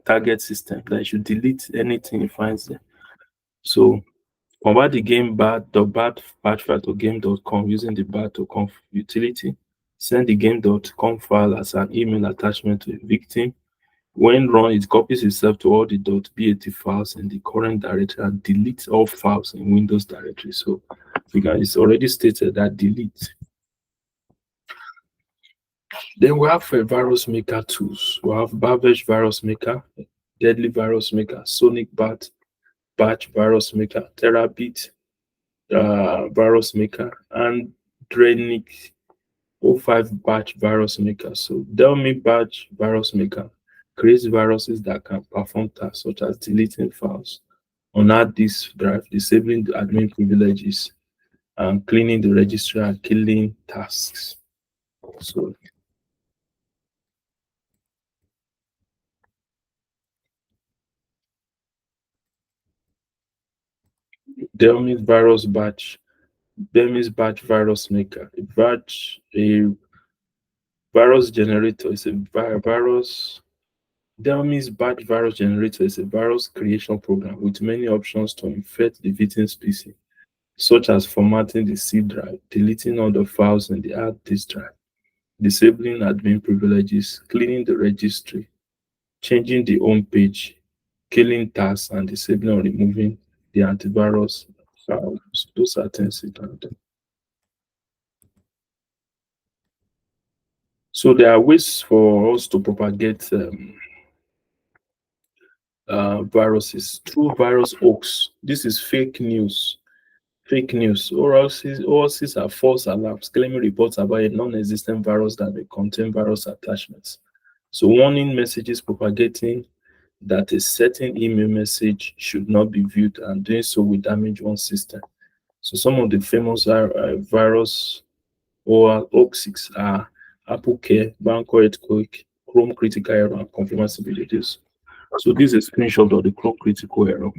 target system. That it should delete anything it finds there. So convert the game.bat patch file to game.com using the bat.conf utility. Send the game.com file as an email attachment to a victim. When run, it copies itself to all the .bat files in the current directory and deletes all files in Windows directory. So it's already stated that delete. Then we have a virus maker tools. We have Babbage virus maker, Deadly virus maker, Sonic Bat, Batch virus maker, Terabit virus maker, and Drenic O5 batch virus maker. So Delmi batch virus maker creates viruses that can perform tasks such as deleting files on hard disk drive, disabling the admin privileges, and cleaning the registry and killing tasks. So Delmi's virus batch, Delmi's batch virus maker, a virus generator is a virus. Delmi's batch virus generator is a virus creation program with many options to infect the victim's PC, such as formatting the C drive, deleting all the files in the hard disk drive, disabling admin privileges, cleaning the registry, changing the home page, killing tasks, and disabling or removing the antivirus files. Those are things it can do. So there are ways for us to propagate viruses through virus hoax. This is fake news. Fake news. ORCs are false alarms claiming reports about a non-existent virus that may contain virus attachments. So warning messages propagating that a certain email message should not be viewed, and doing so will damage one's system. So some of the famous virus or hoaxes are Apple Care, Banco Earthquake, Chrome Critical Error, and Compromising Videos. So this is a screenshot of the Chrome Critical Error.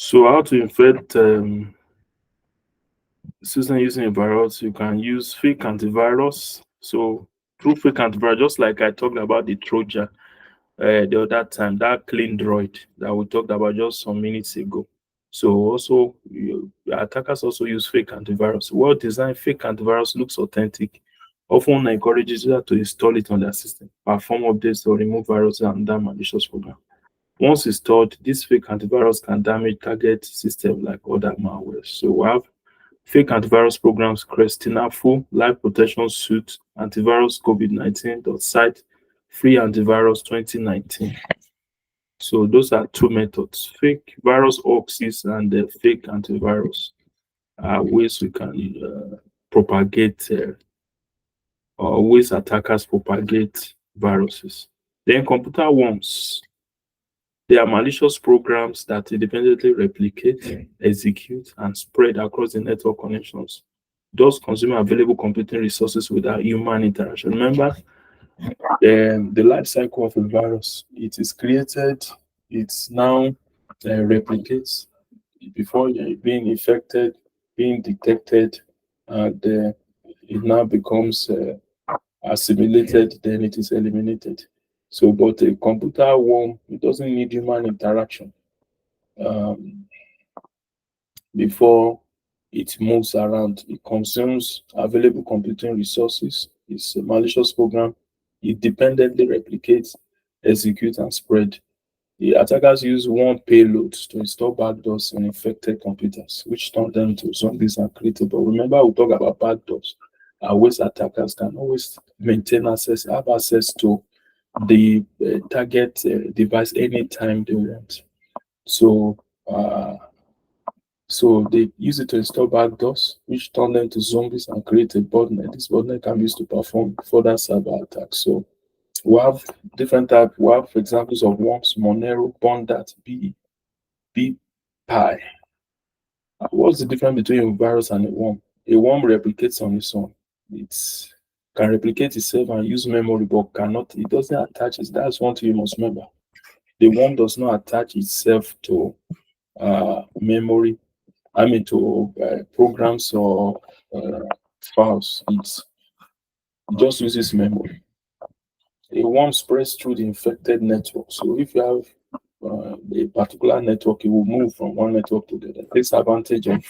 So how to infect system using a virus? You can use fake antivirus. So through fake antivirus, just like I talked about the Trojan the other time, that clean droid that we talked about just some minutes ago. So also attackers also use fake antivirus. Well designed fake antivirus looks authentic, often encourages users to install it on their system, perform updates or remove viruses and damn malicious program. Once installed, this fake antivirus can damage target system like other malware. So we have fake antivirus programs: Crestinafo, Live Protection Suite, Antivirus COVID-19 site, Free Antivirus 2019. So those are two methods: fake virus hoaxes and fake antivirus are ways we can propagate or ways attackers propagate viruses. Then computer worms. They are malicious programs that independently replicate, execute, and spread across the network connections, thus consuming available computing resources without human interaction. Remember, the life cycle of a virus: it is created, it's now replicates before being infected, being detected, and it now becomes assimilated, then it is eliminated. So, but a computer worm, it doesn't need human interaction um, before it moves around. It consumes available computing resources. It's a malicious program. It dependently replicates, executes, and spread. The attackers use one payload to install backdoors on infected computers, which turn them to zombies and creatable. Remember, we talk about backdoors. Ways attackers can always maintain access, have access to the target device anytime they want. So, they use it to install backdoors, which turn them to zombies and create a botnet. This botnet can be used to perform further cyber attacks. So we have different types. We have examples of worms: Monero, Bondat, B Pi. What's the difference between a virus and a worm? A worm replicates on its own. It can replicate itself and use memory, but cannot. It doesn't attach it. That's one thing you must remember. The worm does not attach itself to memory. I mean, to programs or uh, files. It just uses memory. A worm spreads through the infected network. So if you have a particular network, it will move from one network to the other. It takes advantage of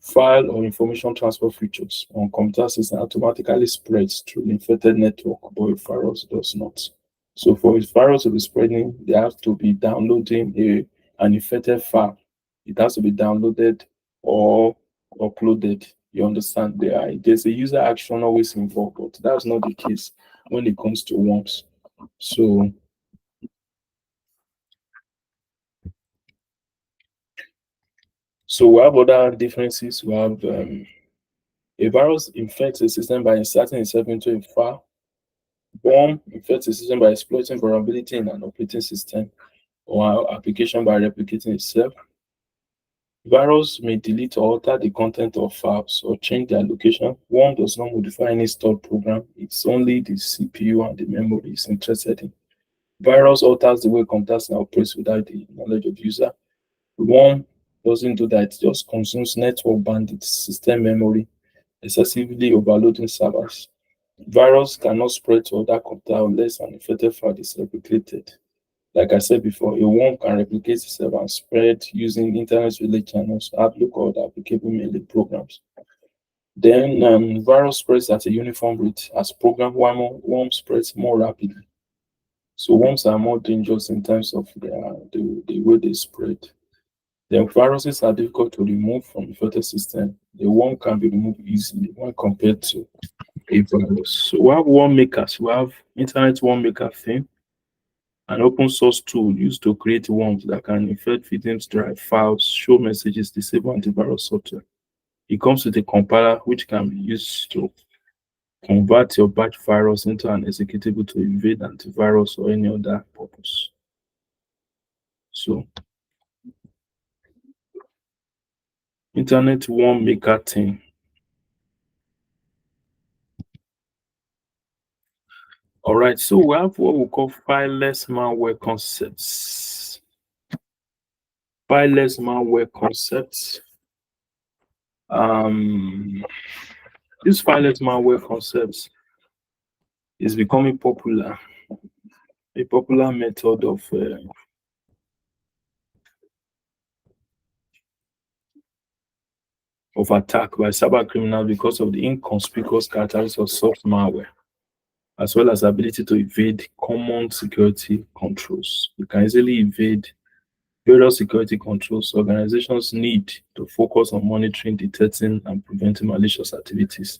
file or information transfer features on computer system, automatically spreads through the infected network, but a virus does not. So for a virus to be spreading, they have to be downloading an infected file. It has to be downloaded or uploaded. You understand? There's a user action always involved, but that's not the case when it comes to worms. So we have other differences. We have a virus infects a system by inserting itself into a file. Worm infects a system by exploiting vulnerability in an operating system or application by replicating itself. Virus may delete or alter the content of files or change their location. Worm does not modify any stored program. It's only the CPU and the memory is interested in. Virus alters the way computers now operates without the knowledge of user. Worm doesn't do that. It just consumes network bandwidth, system memory, excessively overloading servers. Virus cannot spread to other computers unless an infected file is replicated. Like I said before, a worm can replicate itself and spread using internet relay channels, Outlook, or the applicable mailing programs. Then virus spreads at a uniform rate as program worm spreads more rapidly. So worms are more dangerous in terms of the way they spread. The viruses are difficult to remove from the filter system. The worm can be removed easily when compared to a virus. So we have worm makers. We have internet worm maker thing, an open source tool used to create worms that can infect victims' drive files, show messages, disable antivirus software. It comes with a compiler which can be used to convert your batch virus into an executable to invade antivirus or any other purpose. So, internet worm maker thing. All right, so we have what we call fileless malware concepts. Fileless malware concepts. This fileless malware concepts is becoming popular, a popular method of attack by cyber criminals because of the inconspicuous characteristics of soft malware, as well as ability to evade common security controls. You can easily evade various security controls. Organizations need to focus on monitoring, detecting, and preventing malicious activities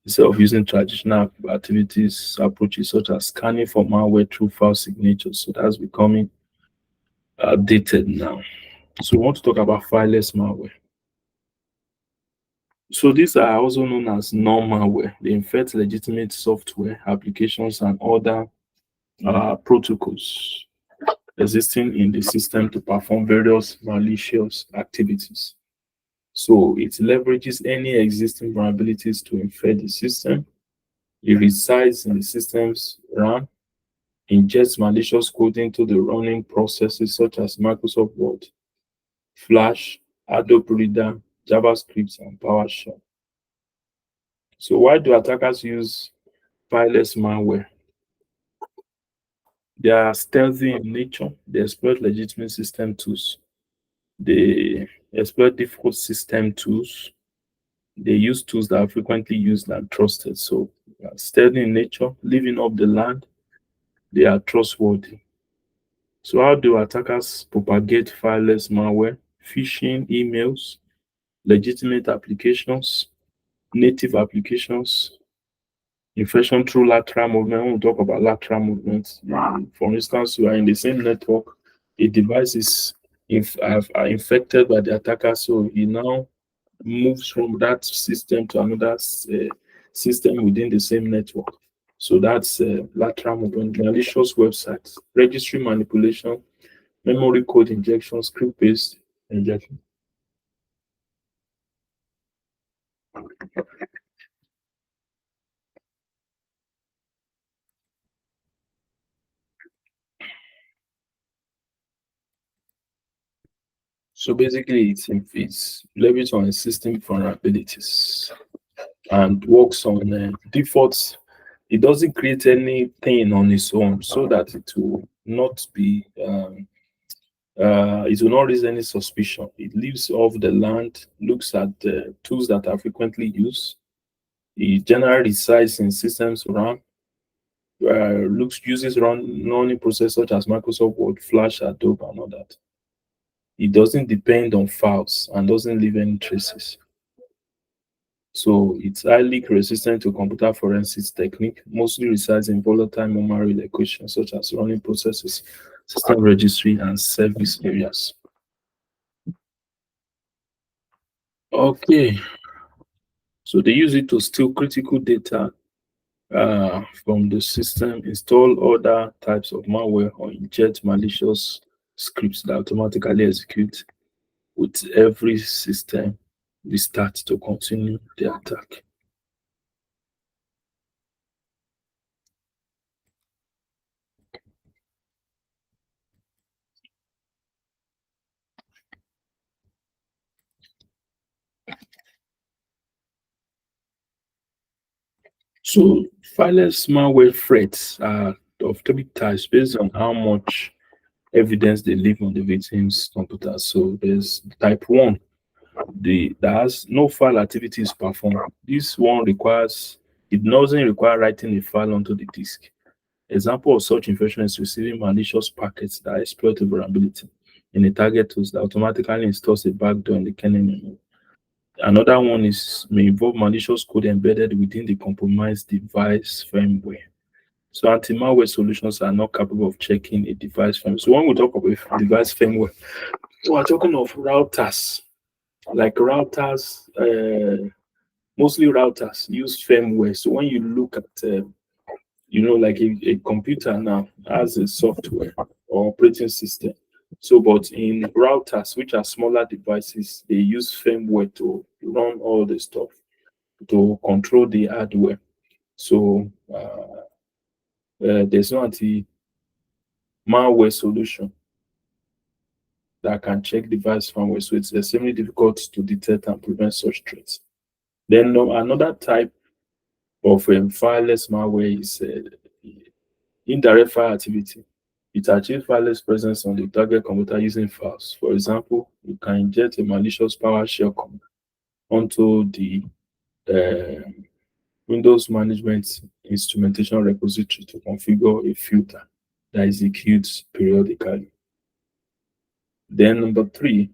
instead of using traditional activities approaches such as scanning for malware through file signatures. So that's becoming outdated now. So we want to talk about fileless malware. So these are also known as non-malware. They infect legitimate software, applications, and other protocols existing in the system to perform various malicious activities. So it leverages any existing vulnerabilities to infect the system. It resides in the system's RAM, injects malicious code into the running processes such as Microsoft Word, Flash, Adobe Reader, JavaScript, and PowerShell. So why do attackers use fileless malware? They are stealthy in nature. They exploit legitimate system tools. They exploit difficult system tools. They use tools that are frequently used and trusted. So stealthy in nature, living off the land, they are trustworthy. So how do attackers propagate fileless malware? Phishing emails, legitimate applications, native applications, infection through lateral movement. When we talk about lateral movement, for instance, you are in the same network, a device is infected by the attacker, so he now moves from that system to another system within the same network. So that's lateral movement, malicious websites, registry manipulation, memory code injection, script-based injection. So basically, it's leveraged on existing vulnerabilities and works on defaults. It doesn't create anything on its own so that it will not be, it will not raise any suspicion. It lives off the land, looks at the tools that are frequently used. It generally resides in systems RAM, uses running processors such as Microsoft Word, Flash, Adobe, and all that. It doesn't depend on files and doesn't leave any traces. So it's highly resistant to computer forensics technique, mostly resides in volatile memory locations such as running processes, system registry, and service areas. Okay, so they use it to steal critical data from the system, install other types of malware, or inject malicious scripts that automatically execute with every system restart to continue the attack. So fileless malware threats are of three types based on how much evidence they leave on the victim's computer. So there's type one, that has no file activities performed. This one it doesn't require writing a file onto the disk. Example of such infection is receiving malicious packets that exploit a vulnerability in a target tools that automatically installs a backdoor in the kernel memory. Another one may involve malicious code embedded within the compromised device firmware. So anti-malware solutions are not capable of checking a device firmware. So when we talk about device firmware, we're talking of routers. Like routers, mostly routers use firmware. So when you look at, like a computer now has a software or operating system. So, but in routers, which are smaller devices, they use firmware to run all the stuff, to control the hardware. So, there's no anti-malware solution that can check device firmware. So it's extremely difficult to detect and prevent such threats. Then another type of fileless malware is indirect file activity. It achieves fileless presence on the target computer using files. For example, you can inject a malicious PowerShell command onto the uh, Windows Management Instrumentation repository to configure a filter that executes periodically. Then number three,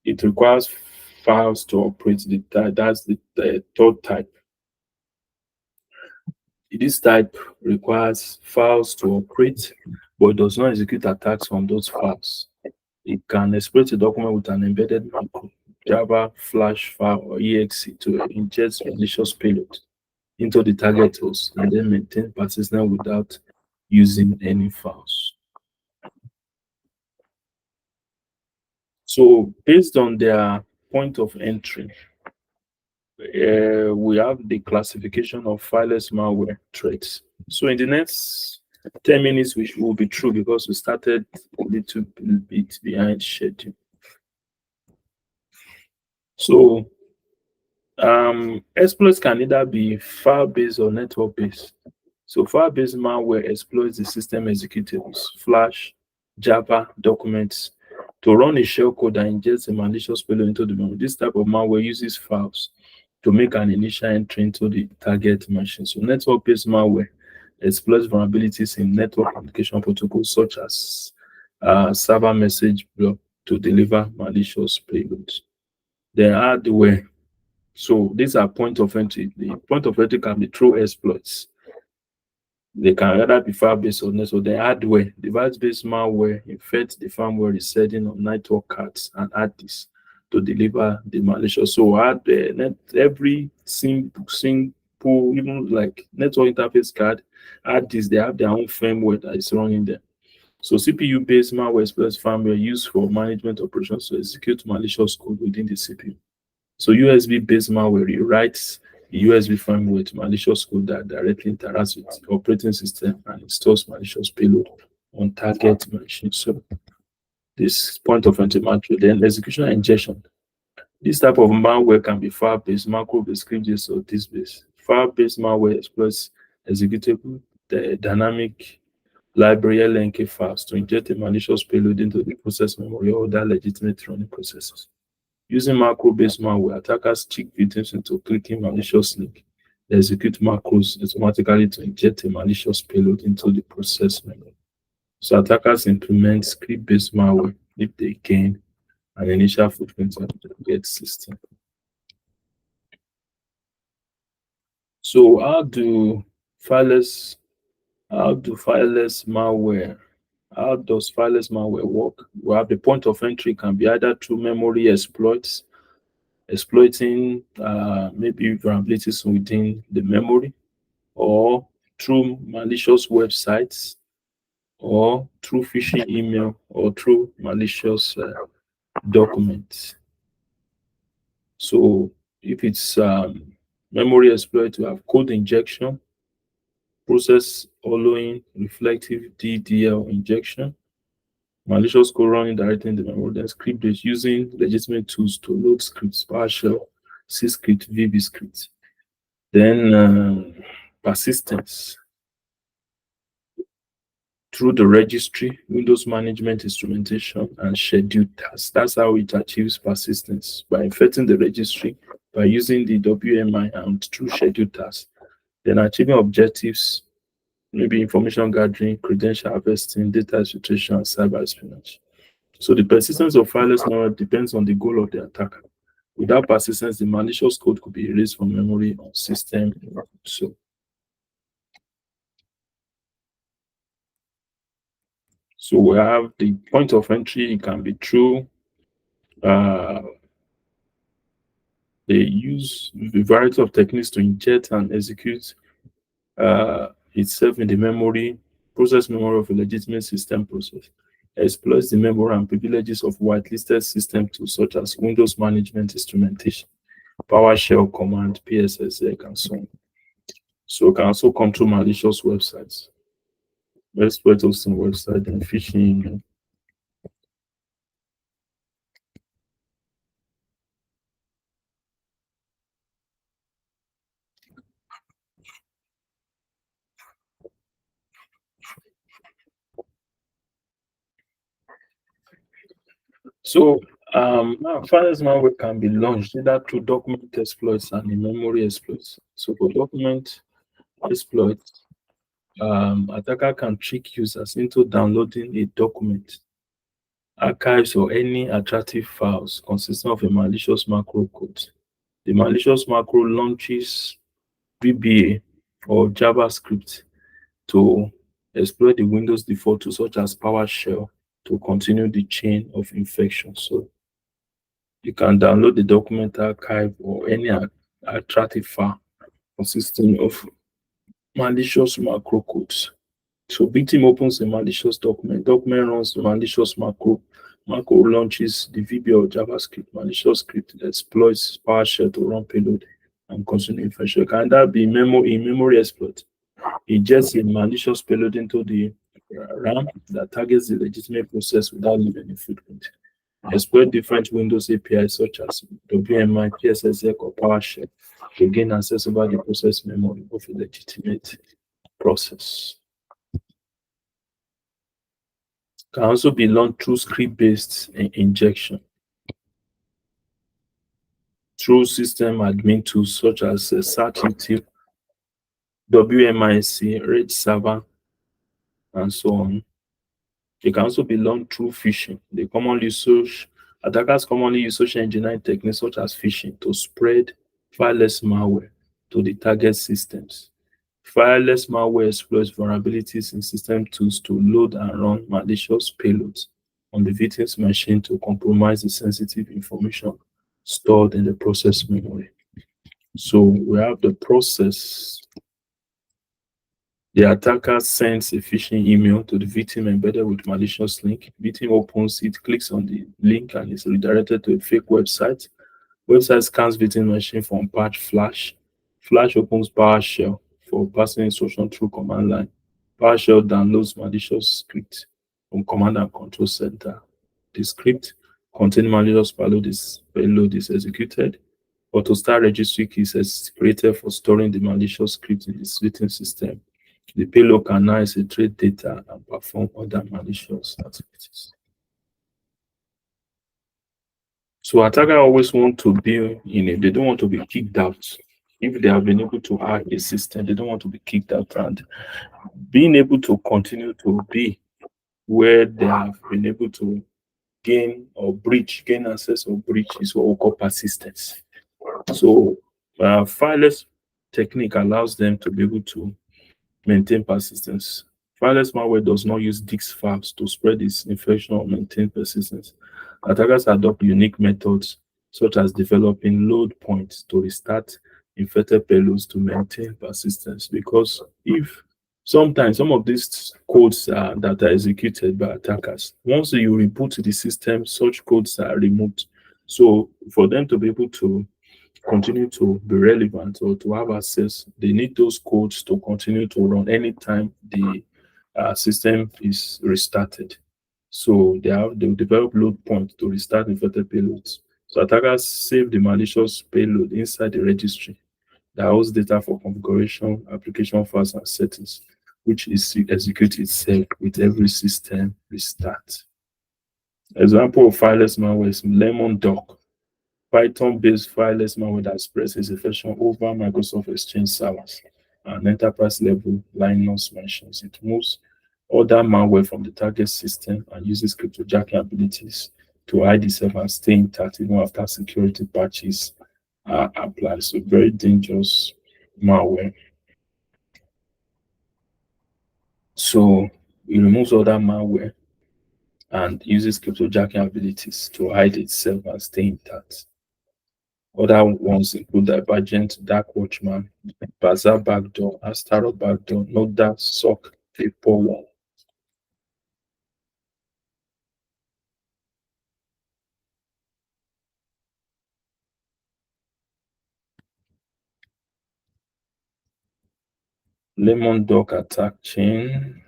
it requires files to operate. That's the third type. This type requires files to operate, but does not execute attacks from those files. It can exploit a document with an embedded macro, Java, Flash file, or exe to inject malicious payload into the target host and then maintain persistence without using any files. So based on their point of entry, we have the classification of fileless malware threats. So in the next 10 minutes, we will be through because we started a little bit behind schedule. So exploits can either be file-based or network-based. So file-based malware exploits the system executables, Flash, Java, documents, to run a shellcode that injects a malicious payload into the memory. This type of malware uses files to make an initial entry into the target machine. So network-based malware exploits vulnerabilities in network application protocols such as server message block to deliver malicious payloads. Then hardware. So these are point of entry. The point of entry can be through exploits. They can either be file-based or not. So the hardware, device-based malware infects the firmware residing on network cards and hard disks to deliver the malicious. So every simple, even like network interface card, hard disk, they have their own firmware that is running there. So CPU-based malware exploits firmware used for management operations to execute malicious code within the CPU. So USB-based malware rewrites the USB firmware to malicious code that directly interacts with the operating system and installs malicious payload on target machine. So this point of entry malware. Then execution injection. This type of malware can be file-based, macro-based, script-based, or disk-based. File-based malware exploits executable dynamic library LNK files to inject a malicious payload into the process memory or other legitimate running processes. Using macro-based malware, attackers trick victims into clicking malicious link. They execute macros automatically to inject a malicious payload into the process memory. So attackers implement script-based malware if they gain an initial footprint on the target system. So how do fileless malware How does fileless malware work? Well, the point of entry can be either through memory exploits, exploiting maybe vulnerabilities within the memory, or through malicious websites, or through phishing email, or through malicious documents. So if it's memory exploit, we have code injection, process following reflective DDL injection, malicious code running directly in the memory, then script is using legitimate tools to load scripts, PowerShell, C script, VB script. Then persistence through the registry, Windows management instrumentation, and scheduled tasks. That's how it achieves persistence, by infecting the registry, by using the WMI and through scheduled tasks. Then achieving objectives, maybe information gathering, credential harvesting, data exfiltration, and cyber espionage. So the persistence of fileless malware depends on the goal of the attacker. Without persistence, the malicious code could be erased from memory or system. So we have the point of entry. It can be through they use a variety of techniques to inject and execute itself in the memory, process memory of a legitimate system process, exploits the memory and privileges of whitelisted system tools such as Windows management instrumentation, PowerShell command, PSSX, and so on. So it can also come through malicious websites, exploit hosting website, and phishing email. So now fireless malware can be launched either through document exploits and in-memory exploits. So for document exploits, attacker can trick users into downloading a document, archives, or any attractive files consisting of a malicious macro code. The malicious macro launches VBA or JavaScript to exploit the Windows default tools such as PowerShell to continue the chain of infection. So you can download the document archive or any attractive file consisting of malicious macro codes. So victim opens a malicious document. Document runs the malicious macro. Macro launches the VB or JavaScript. Malicious script exploits PowerShell to run payload and continue infection. Can that be in-memory exploit? Injects a malicious payload into the RAM that targets the legitimate process without leaving any footprint. Exploit different Windows APIs such as WMI, PSSX, or PowerShell to gain access over the process memory of a legitimate process. Can also be launched through script-based injection through system admin tools such as SATUT, WMIC, Rage Server, and so on. It can also be launched through phishing. Attackers commonly use social engineering techniques such as phishing to spread fileless malware to the target systems. Fileless malware exploits vulnerabilities in system tools to load and run malicious payloads on the victim's machine to compromise the sensitive information stored in the process memory. So we have the process. The attacker sends a phishing email to the victim embedded with malicious link. Victim opens it, clicks on the link, and is redirected to a fake website. Website scans victim machine for patch Flash. Flash opens PowerShell for passing instruction through command line. PowerShell downloads malicious script from command and control center. The script containing malicious payload is executed. AutoStar registry key is created for storing the malicious script in the victim system. The payload can now exfiltrate data and perform other malicious activities. So attacker always want to be in it. They don't want to be kicked out. If they have been able to hack a system, they don't want to be kicked out. And being able to continue to be where they have been able to gain access or breach is what we call persistence. So fileless technique allows them to be able to maintain persistence. Fileless malware does not use disk files to spread its infection or maintain persistence. Attackers adopt unique methods such as developing load points to restart infected payloads to maintain persistence. Because if sometimes some of these codes that are executed by attackers, once you reboot the system, such codes are removed. So for them to be able to continue to be relevant or to have access, they need those codes to continue to run anytime the system is restarted. So they develop load points to restart infected payloads. So attackers save the malicious payload inside the registry that holds data for configuration, application files, and settings, which is execute itself with every system restart. Example of fileless malware is Lemon Doc, Python-based fileless malware that spreads its infection over Microsoft Exchange servers and enterprise-level Linux machines. It moves other malware from the target system and uses cryptojacking abilities to hide itself and stay intact even after security patches are applied. So very dangerous malware. So it removes other malware and uses cryptojacking abilities to hide itself and stay intact. Other ones include Divergent, Dark Watchman, Bazaar Backdoor, Astaroth Backdoor, Noda, Sock, Paper One. Lemon Dog Attack Chain.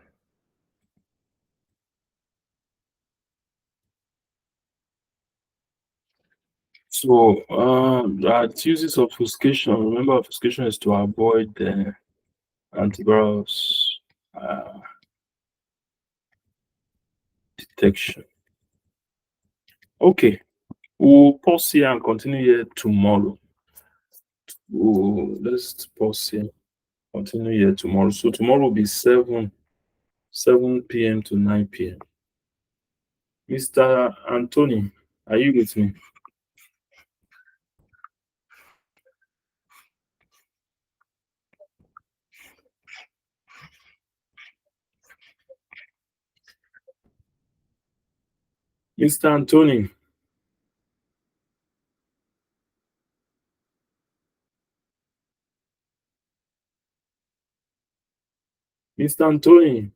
So it uses obfuscation. Remember, obfuscation is to avoid the antivirus detection. Okay, we'll pause here and continue here tomorrow. Let's pause here. Continue here tomorrow. So tomorrow will be 7 p.m. to 9 p.m. Mr. Anthony, are you with me? Mr. Anthony, Mr. Anthony.